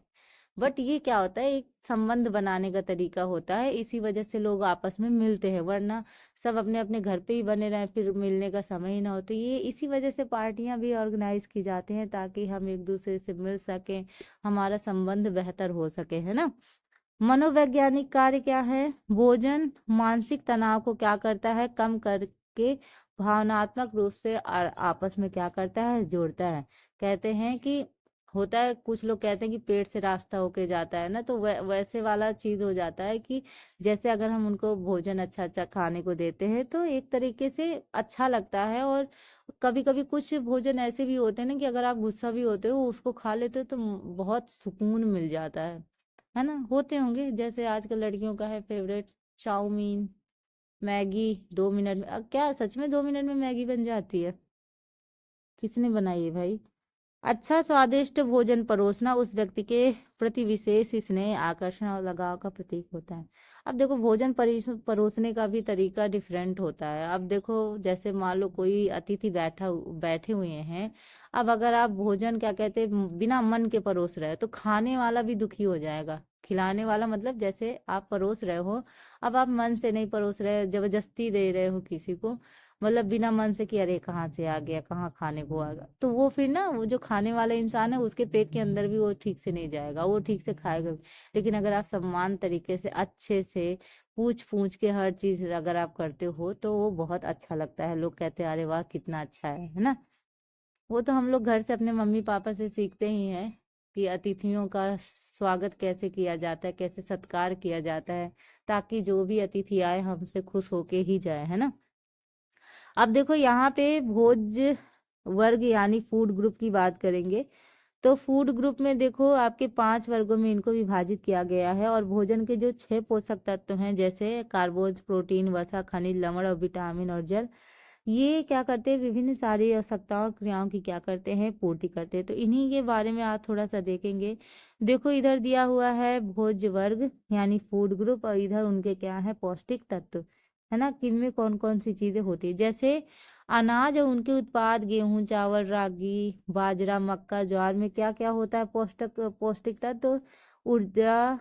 बट ये क्या होता है, एक संबंध बनाने का तरीका होता है, इसी वजह से लोग आपस में मिलते हैं, वरना सब अपने अपने घर पे ही बने रहे, फिर मिलने का समय ही ना हो। तो ये इसी वजह से पार्टियां भी ऑर्गेनाइज की जाती हैं, ताकि हम एक दूसरे से मिल सकें, हमारा संबंध बेहतर हो सके, है ना। मनोवैज्ञानिक कार्य क्या है, भोजन मानसिक तनाव को क्या करता है, कम करके भावनात्मक रूप से आपस में क्या करता है, जोड़ता है। कहते हैं कि होता है, कुछ लोग कहते हैं कि पेट से रास्ता होके जाता है ना, तो वैसे वाला चीज हो जाता है कि जैसे अगर हम उनको भोजन अच्छा अच्छा खाने को देते हैं, तो एक तरीके से अच्छा लगता है। और कभी कभी कुछ भोजन ऐसे भी होते हैं ना, कि अगर आप गुस्सा भी होते हो, उसको खा लेते हो, तो बहुत सुकून मिल जाता है ना। होते होंगे, जैसे आजकल लड़कियों का है फेवरेट, चाउमीन, मैगी, 2 मिनट में, क्या सच में 2 मिनट में मैगी बन जाती है, किसने बनाई है भाई। अच्छा स्वादिष्ट भोजन परोसना उस व्यक्ति के प्रति विशेष स्नेह, आकर्षण और लगाव का प्रतीक होता है। अब देखो भोजन परोसने का भी तरीका डिफरेंट होता है। अब देखो जैसे मान लो कोई अतिथि बैठे हुए हैं। अब अगर आप भोजन क्या कहते हैं बिना मन के परोस रहे हो तो खाने वाला भी दुखी हो जाएगा। खिलाने वाला मतलब जैसे आप परोस रहे हो, अब आप मन से नहीं परोस रहे, जबरदस्ती दे रहे हो किसी को, मतलब बिना मन से कि अरे कहाँ से आ गया, कहाँ खाने को आ गया, तो वो फिर ना वो जो खाने वाला इंसान है उसके पेट के अंदर भी वो ठीक से नहीं जाएगा, वो ठीक से खाएगा। लेकिन अगर आप सम्मान तरीके से अच्छे से पूछ पूछ के हर चीज अगर आप करते हो तो वो बहुत अच्छा लगता है। लोग कहते हैं अरे वाह कितना अच्छा है ना। वो तो हम लोग घर से अपने मम्मी पापा से सीखते ही हैं कि अतिथियों का स्वागत कैसे किया जाता है, कैसे सत्कार किया जाता है, ताकि जो भी अतिथि आए हमसे खुश होके ही जाए, है ना। अब देखो यहाँ पे भोज वर्ग यानी फूड ग्रुप की बात करेंगे। तो फूड ग्रुप में देखो आपके 5 वर्गों में इनको विभाजित किया गया है, और भोजन के जो 6 पोषक तत्व हैं जैसे कार्बोज, प्रोटीन, वसा, खनिज, लवण और विटामिन और जल, ये क्या करते हैं विभिन्न सारी आवश्यकताओं क्रियाओं की क्या करते हैं पूर्ति करते हैं। तो इन्हीं के बारे में आज थोड़ा सा देखेंगे। देखो इधर दिया हुआ है भोज वर्ग यानी फूड ग्रुप, और इधर उनके क्या है पौष्टिक तत्व, है ना, किनमें कौन कौन सी चीजें होती है। जैसे अनाज और उनके उत्पाद गेहूं, चावल, रागी, बाजरा, मक्का, ज्वार में क्या क्या होता है पौष्टिक पौष्टिक तत्व, ऊर्जा,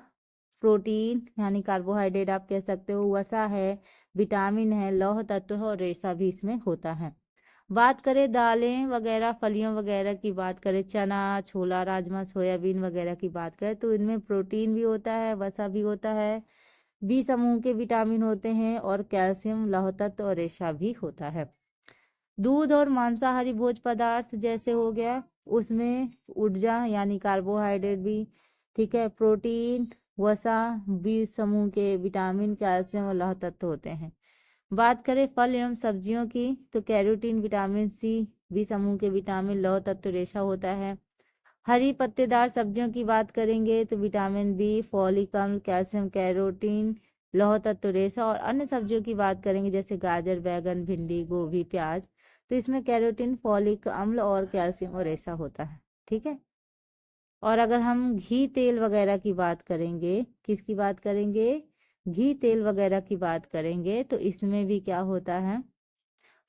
प्रोटीन यानी कार्बोहाइड्रेट आप कह सकते हो, वसा है, विटामिन है, लौह तत्व है और रेशा भी इसमें होता है। बात करें दालें वगैरह फलियों वगैरह की, बात करें चना, छोला, राजमा, सोयाबीन वगैरह की बात करें तो इनमें प्रोटीन भी होता है, वसा भी होता है, बी समूह के विटामिन होते हैं और कैल्शियम, लौह तत्व और रेशा भी होता है। दूध और मांसाहारी भोज पदार्थ जैसे हो गया उसमें ऊर्जा यानी कार्बोहाइड्रेट भी, ठीक है, प्रोटीन, वसा, बी समूह के विटामिन, कैल्शियम और लौह तत्व होते हैं। बात करें फल एवं सब्जियों की तो कैरोटीन, विटामिन सी, बी समूह के विटामिन, लौह तत्व, रेशा होता है। हरी पत्तेदार सब्जियों की बात करेंगे तो विटामिन बी, फॉलिक अम्ल, कैल्शियम, कैरोटीन, लौह तत्व, रेशा। और अन्य सब्जियों की बात करेंगे जैसे गाजर, बैगन, भिंडी, गोभी, प्याज, तो इसमें कैरोटीन, फॉलिक अम्ल और कैल्शियम और रेशा होता है, ठीक है। और अगर हम घी तेल वगैरह की बात करेंगे, किसकी बात करेंगे, घी तेल वगैरह की बात करेंगे तो इसमें भी क्या होता है,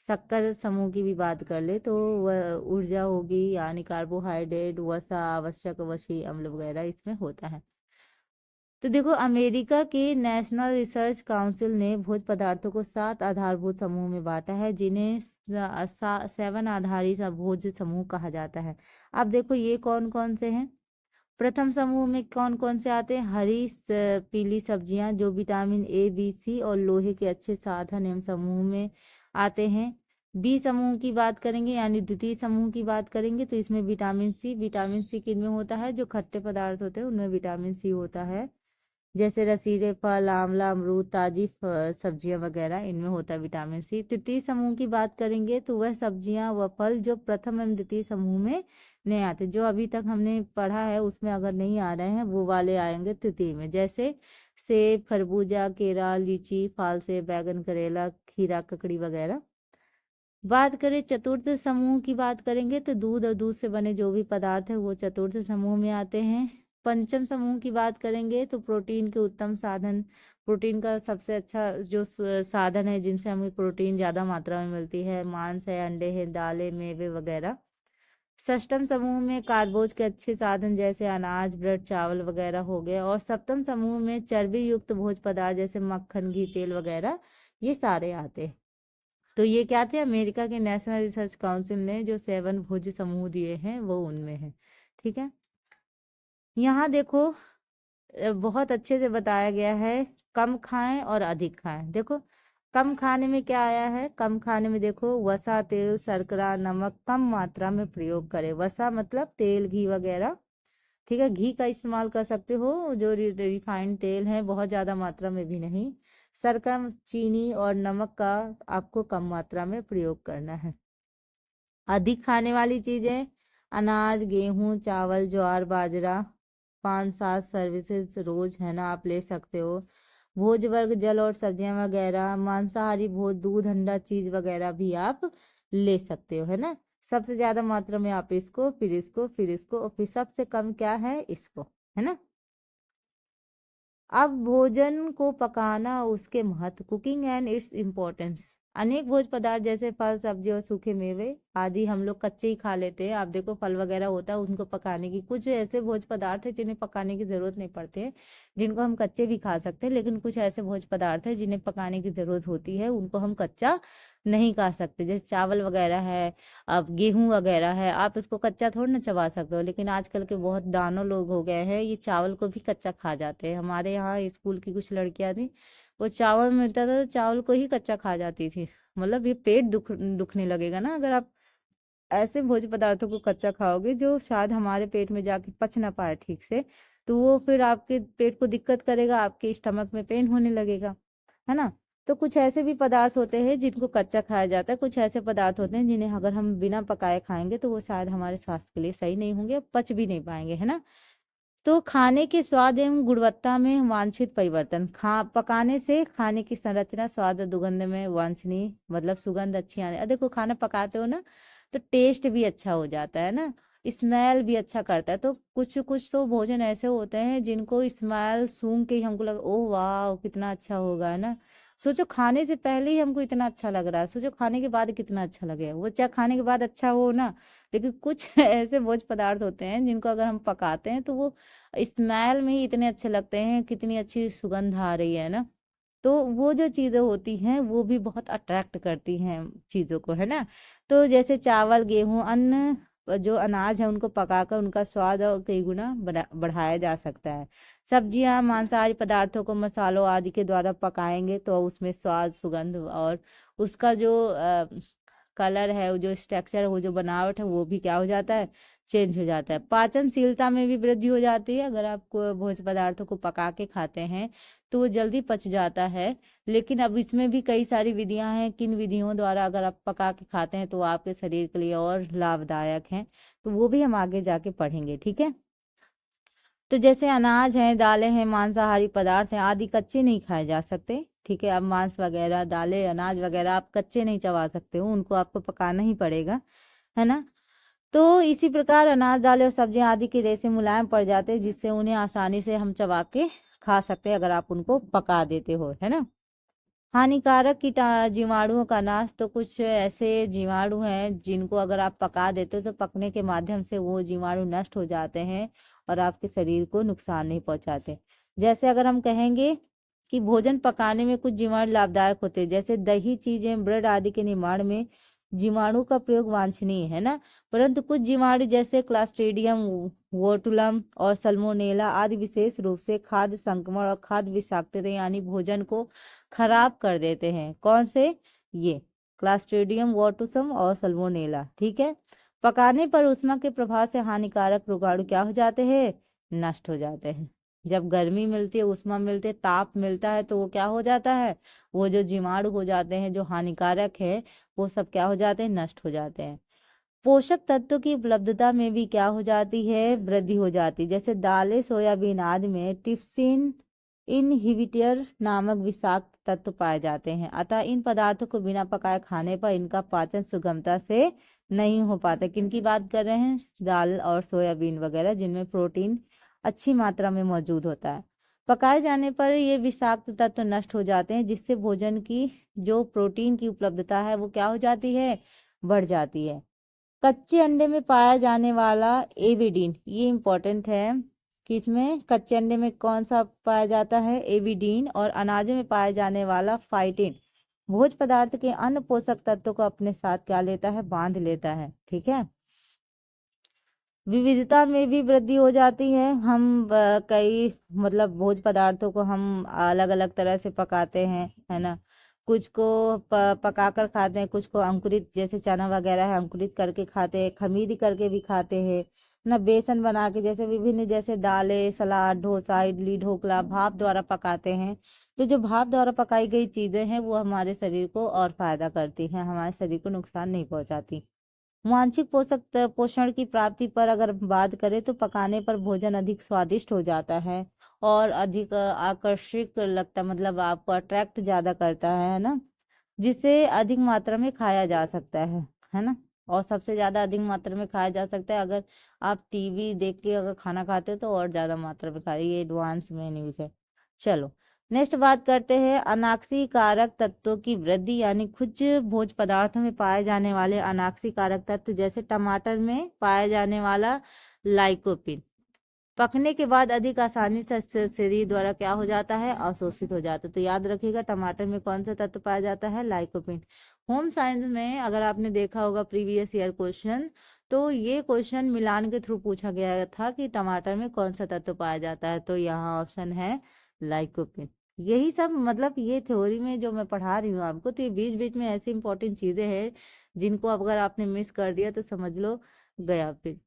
शक्कर समूह की भी बात कर ले तो वह ऊर्जा होगी यानी कार्बोहाइड्रेट, वसा, आवश्यक वसी अम्ल वगैरह इसमें होता है। तो देखो अमेरिका के नेशनल रिसर्च काउंसिल ने भोज्य पदार्थों को 7 आधारभूत समूह में बांटा है, जिन्हें 7 आधारित भोज्य समूह कहा जाता है। अब देखो ये कौन कौन से हैं। प्रथम समूह में कौन कौन से आते हैं, हरी पीली सब्जियां जो विटामिन ए, बी, सी और लोहे के अच्छे साधन एवं समूह में आते हैं। बी समूह की बात करेंगे यानी द्वितीय समूह की बात करेंगे तो इसमें विटामिन सी, विटामिन सी किनमें होता है, जो खट्टे पदार्थ होते हैं उनमें विटामिन सी होता है, जैसे रसीले फल, आंवला, अमरूद, ताजी सब्जियां वगैरह, इनमें होता है विटामिन सी। तृतीय समूह की बात करेंगे तो वह सब्जियां व फल जो प्रथम एवं द्वितीय समूह में नहीं आते, जो अभी तक हमने पढ़ा है उसमें अगर नहीं आ रहे हैं वो वाले आएंगे तृतीय में, जैसे सेब, खरबूजा, केला, लीची, फालसे, बैगन, करेला, खीरा, ककड़ी वगैरह। बात करें चतुर्थ समूह की बात करेंगे तो दूध और दूध से बने जो भी पदार्थ है वो चतुर्थ समूह में आते हैं। पंचम समूह की बात करेंगे तो प्रोटीन के उत्तम साधन, प्रोटीन का सबसे अच्छा जो साधन है जिनसे हमें प्रोटीन ज़्यादा मात्रा में मिलती है, मांस है, अंडे हैं, दालें, मेवे वगैरह। षष्टम समूह में कार्बोज के अच्छे साधन जैसे अनाज, ब्रेड, चावल वगैरह हो गए। और सप्तम समूह में चर्बी युक्त भोज पदार्थ जैसे मक्खन, घी, तेल वगैरह, ये सारे आते हैं। तो ये क्या थे, अमेरिका के नेशनल रिसर्च काउंसिल ने जो 7 भोज्य समूह दिए हैं वो उनमें है, ठीक है। यहाँ देखो बहुत अच्छे से बताया गया है कम खाएं और अधिक खाएं। देखो कम खाने में क्या आया है, कम खाने में देखो वसा, तेल, शर्करा, नमक कम मात्रा में प्रयोग करें। वसा मतलब तेल, घी वगैरह, ठीक है, घी का इस्तेमाल कर सकते हो, जो रिफाइंड तेल है बहुत ज़्यादा मात्रा में भी नहीं। शर्करा, चीनी और नमक का आपको कम मात्रा में प्रयोग करना है। अधिक खाने वाली चीज़ें अनाज, गेहूं, चावल, ज्वार, बाजरा, 5-7 सर्विसेज रोज, है ना, आप ले सकते हो। भोज वर्ग जल और सब्जियां वगैरह, मांसाहारी भोज दूध, अंडा, चीज वगैरह भी आप ले सकते हो, है ना। सबसे ज्यादा मात्रा में आप इसको, फिर इसको, फिर इसको, और फिर सबसे कम क्या है, इसको, है ना। अब भोजन को पकाना, उसके महत्व, कुकिंग एंड इट्स इम्पोर्टेंस। अनेक भोज्य पदार्थ जैसे फल, सब्जी और सूखे मेवे आदि हम लोग कच्चे ही खा लेते हैं। आप देखो फल वगैरह होता है, उनको पकाने की, कुछ ऐसे भोज्य पदार्थ है जिन्हें पकाने की जरूरत नहीं पड़ती है, जिनको हम कच्चे भी खा सकते हैं। लेकिन कुछ ऐसे भोज्य पदार्थ है जिन्हें पकाने की जरूरत होती है, उनको हम कच्चा नहीं खा सकते। जैसे चावल वगैरह है, अब गेहूं वगैरह है, आप इसको कच्चा थोड़ी ना चबा सकते हो। लेकिन आजकल के बहुत दानों लोग हो गए हैं, ये चावल को भी कच्चा खा जाते हैं। हमारे यहाँ स्कूल की कुछ लड़कियां थी, वो चावल मिलता था तो चावल को ही कच्चा खा जाती थी। मतलब ये पेट दुखने लगेगा ना अगर आप ऐसे भोज्य पदार्थों को कच्चा खाओगे, जो शायद हमारे पेट में जाके पच ना पाए ठीक से, तो वो फिर आपके पेट को दिक्कत करेगा, आपके स्टमक में पेन होने लगेगा, है ना। तो कुछ ऐसे भी पदार्थ होते हैं जिनको कच्चा खाया जाता है, कुछ ऐसे पदार्थ होते हैं जिन्हें अगर हम बिना पकाए खाएंगे तो वो शायद हमारे स्वास्थ्य के लिए सही नहीं होंगे, पच भी नहीं पाएंगे, है ना। तो खाने के स्वाद एवं गुणवत्ता में वांछित परिवर्तन, खा पकाने से खाने की संरचना, स्वाद और दुगंध में वांछनीय, मतलब सुगंध अच्छी आने, देखो खाना पकाते हो ना तो टेस्ट भी अच्छा हो जाता है ना, स्मेल भी अच्छा करता है। तो कुछ कुछ तो भोजन ऐसे होते हैं जिनको स्मेल सूंघ के ही हमको लगा, ओह वाह कितना अच्छा होगा, है ना। सोचो खाने से पहले ही हमको इतना अच्छा लग रहा है, सोचो खाने के बाद कितना अच्छा लगेगा, वो चाहे खाने के बाद अच्छा हो ना। लेकिन कुछ ऐसे भोज्य पदार्थ होते हैं जिनको अगर हम पकाते हैं तो वो स्मेल में ही इतने अच्छे लगते हैं, कितनी अच्छी सुगंध आ रही है ना। तो वो जो चीजें होती हैं वो भी बहुत अट्रैक्ट करती हैं चीजों को, है ना। तो जैसे चावल, गेहूं, अन्न, जो अनाज है उनको पकाकर उनका स्वाद और कई गुना बढ़ाया जा सकता है। सब्जियां, मांसाहारी पदार्थों को मसालों आदि के द्वारा पकाएंगे तो उसमें स्वाद, सुगंध और उसका जो कलर है, वो जो स्ट्रक्चर है, वो जो बनावट है, वो भी क्या हो जाता है, चेंज हो जाता है। पाचनशीलता में भी वृद्धि हो जाती है। अगर आप भोज्य पदार्थों को पका के खाते हैं तो वो जल्दी पच जाता है। लेकिन अब इसमें भी कई सारी विधियां हैं, किन विधियों द्वारा अगर आप पका के खाते हैं तो आपके शरीर के लिए और लाभदायक हैं, तो वो भी हम आगे जाके पढ़ेंगे, ठीक है। तो जैसे अनाज है, दालें हैं, मांसाहारी पदार्थ हैं आदि कच्चे नहीं खाए जा सकते, ठीक है। अब मांस वगैरह, दालें, अनाज वगैरह आप कच्चे नहीं चबा सकते हो, उनको आपको पकाना ही पड़ेगा, है ना। तो इसी प्रकार अनाज, दालें और सब्जियां आदि के रेशे मुलायम पड़ जाते हैं, जिससे उन्हें आसानी से हम चबा के खा सकते हैं अगर आप उनको पका देते हो, है ना। हानिकारक जीवाणुओं का नाश, तो कुछ ऐसे जीवाणु हैं जिनको अगर आप पका देते हो तो पकने के माध्यम से वो जीवाणु नष्ट हो जाते हैं और आपके शरीर को नुकसान नहीं पहुंचाते। जैसे अगर हम कहेंगे कि भोजन पकाने में कुछ जीवाणु लाभदायक होते हैं, जैसे दही, चीजें, ब्रेड आदि के निर्माण में जीवाणु का प्रयोग वांछनीय है ना। परंतु कुछ जीवाणु जैसे क्लास्ट्रीडियम, वोटुलम और सल्मोनेला आदि विशेष रूप से खाद्य संक्रमण और खाद्य विषाक्तता यानी भोजन को खराब कर देते हैं। कौन से, ये क्लास्ट्रीडियम, वोटुसम और सल्मोनेला, ठीक है। पकाने पर उष्मा के प्रभाव से हानिकारक रोगाणु क्या हो जाते हैं, नष्ट हो जाते हैं। जब गर्मी मिलती है, उष्मा मिलती है, ताप मिलता है, तो वो क्या हो जाता है, वो जो जीवाणु हो जाते हैं जो हानिकारक है, वो सब क्या हो जाते हैं, नष्ट हो जाते हैं। पोषक तत्व की उपलब्धता में भी क्या हो जाती है, वृद्धि हो जाती है। जैसे दालें, सोयाबीन आदि में टिप्सिन इनहिबिटर नामक विषाक्त तत्व पाए जाते हैं, अतः इन पदार्थों को बिना पकाए खाने पर इनका पाचन सुगमता से नहीं हो पाता। किनकी बात कर रहे हैं, दाल और सोयाबीन वगैरह, जिनमें प्रोटीन अच्छी मात्रा में मौजूद होता है। पकाए जाने पर ये विषाक्त तत्व नष्ट हो जाते हैं, जिससे भोजन की जो प्रोटीन की उपलब्धता है वो क्या हो जाती है, बढ़ जाती है। कच्चे अंडे में पाया जाने वाला एविडीन, ये इंपॉर्टेंट है कि इसमें कच्चे अंडे में कौन सा पाया जाता है, एविडीन, और अनाजों में पाया जाने वाला फाइटिन भोज्य पदार्थ के अन्य पोषक तत्वों को अपने साथ क्या लेता है, बांध लेता है, ठीक है। विविधता में भी वृद्धि हो जाती है। हम कई मतलब भोज्य पदार्थों को हम अलग अलग तरह से पकाते हैं, है ना। कुछ को पकाकर खाते हैं, कुछ को अंकुरित, जैसे चना वगैरह है अंकुरित करके खाते हैं, खमीरी करके भी खाते हैं ना, बेसन बना के, जैसे विभिन्न जैसे दालें, सलाद, डोसा, इडली, ढोकला भाप द्वारा पकाते हैं। तो जो भाप द्वारा पकाई गई चीजें हैं वो हमारे शरीर को और फायदा करती हैं, हमारे शरीर को नुकसान नहीं पहुंचाती। वांछित पोषण की प्राप्ति पर अगर बात करें तो पकाने पर भोजन अधिक स्वादिष्ट हो जाता है और अधिक आकर्षक लगता, मतलब आपको अट्रैक्ट ज्यादा करता है ना, जिसे अधिक मात्रा में खाया जा सकता है ना। और सबसे ज़्यादा अधिक मात्रा में खाया जा सकता है अगर आप टीवी देख के अगर खाना खाते हो तो और ज़्यादा मात्रा में खाइए, ये एडवांस में न्यूज़ है। चलो नेक्स्ट बात करते हैं अनाक्सी कारक तत्वों की वृद्धि, यानी कुछ भोज्य पदार्थों में पाए जाने वाले अनाक्सी कारक तत्व, जैसे टमाटर में पाया जाने वाला लाइकोपिन पकने के बाद अधिक आसानी से शरीर द्वारा क्या हो जाता है, अवशोषित हो जाता है। तो याद रखिएगा टमाटर में कौन सा तत्व पाया जाता है, लाइकोपिन। होम साइंस में अगर आपने देखा होगा प्रीवियस ईयर क्वेश्चन, तो ये क्वेश्चन मिलान के थ्रू पूछा गया था कि टमाटर में कौन सा तत्व पाया जाता है, तो यहाँ ऑप्शन है लाइकोपिन। यही सब मतलब ये थ्योरी में जो मैं पढ़ा रही हूँ आपको, तो ये बीच बीच में ऐसी इंपॉर्टेंट चीजें हैं जिनको अगर आपने मिस कर दिया तो समझ लो गया फिर।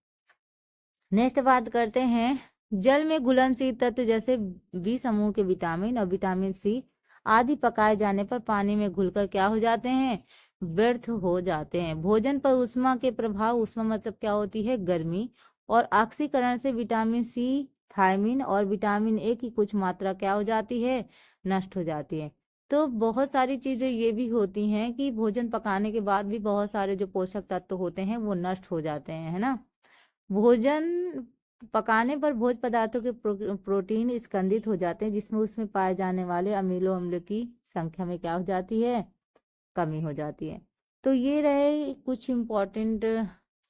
नेक्स्ट बात करते हैं जल में घुलनशील तत्व जैसे बी समूह के विटामिन और विटामिन सी आदि पकाए जाने पर पानी में घुलकर क्या हो जाते हैं, व्यर्थ हो जाते हैं। भोजन पर ऊष्मा के प्रभाव, ऊष्मा मतलब क्या होती है, गर्मी, और ऑक्सीकरण से विटामिन सी, थायमिन और विटामिन ए की कुछ मात्रा क्या हो जाती है, नष्ट हो जाती है। तो बहुत सारी चीजें ये भी होती हैं कि भोजन पकाने के बाद भी बहुत सारे जो पोषक तत्व होते हैं वो नष्ट हो जाते हैं, है ना। भोजन पकाने पर भोज्य पदार्थों के प्रोटीन स्कंदित हो जाते हैं, जिसमें उसमें पाए जाने वाले अमीनो अम्ल की संख्या में क्या हो जाती है, कमी हो जाती है। तो ये रहे कुछ इम्पोर्टेंट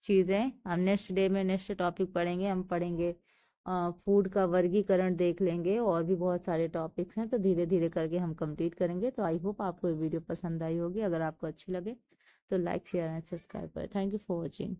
चीज़ें। हम नेक्स्ट डे में नेक्स्ट टॉपिक पढ़ेंगे, हम पढ़ेंगे फूड का वर्गीकरण देख लेंगे, और भी बहुत सारे टॉपिक्स हैं, तो धीरे धीरे करके हम कंप्लीट करेंगे। तो आई होप आपको ये वीडियो पसंद आई होगी। अगर आपको अच्छी लगे तो लाइक शेयर एंड सब्सक्राइब करें। Thank you for watching.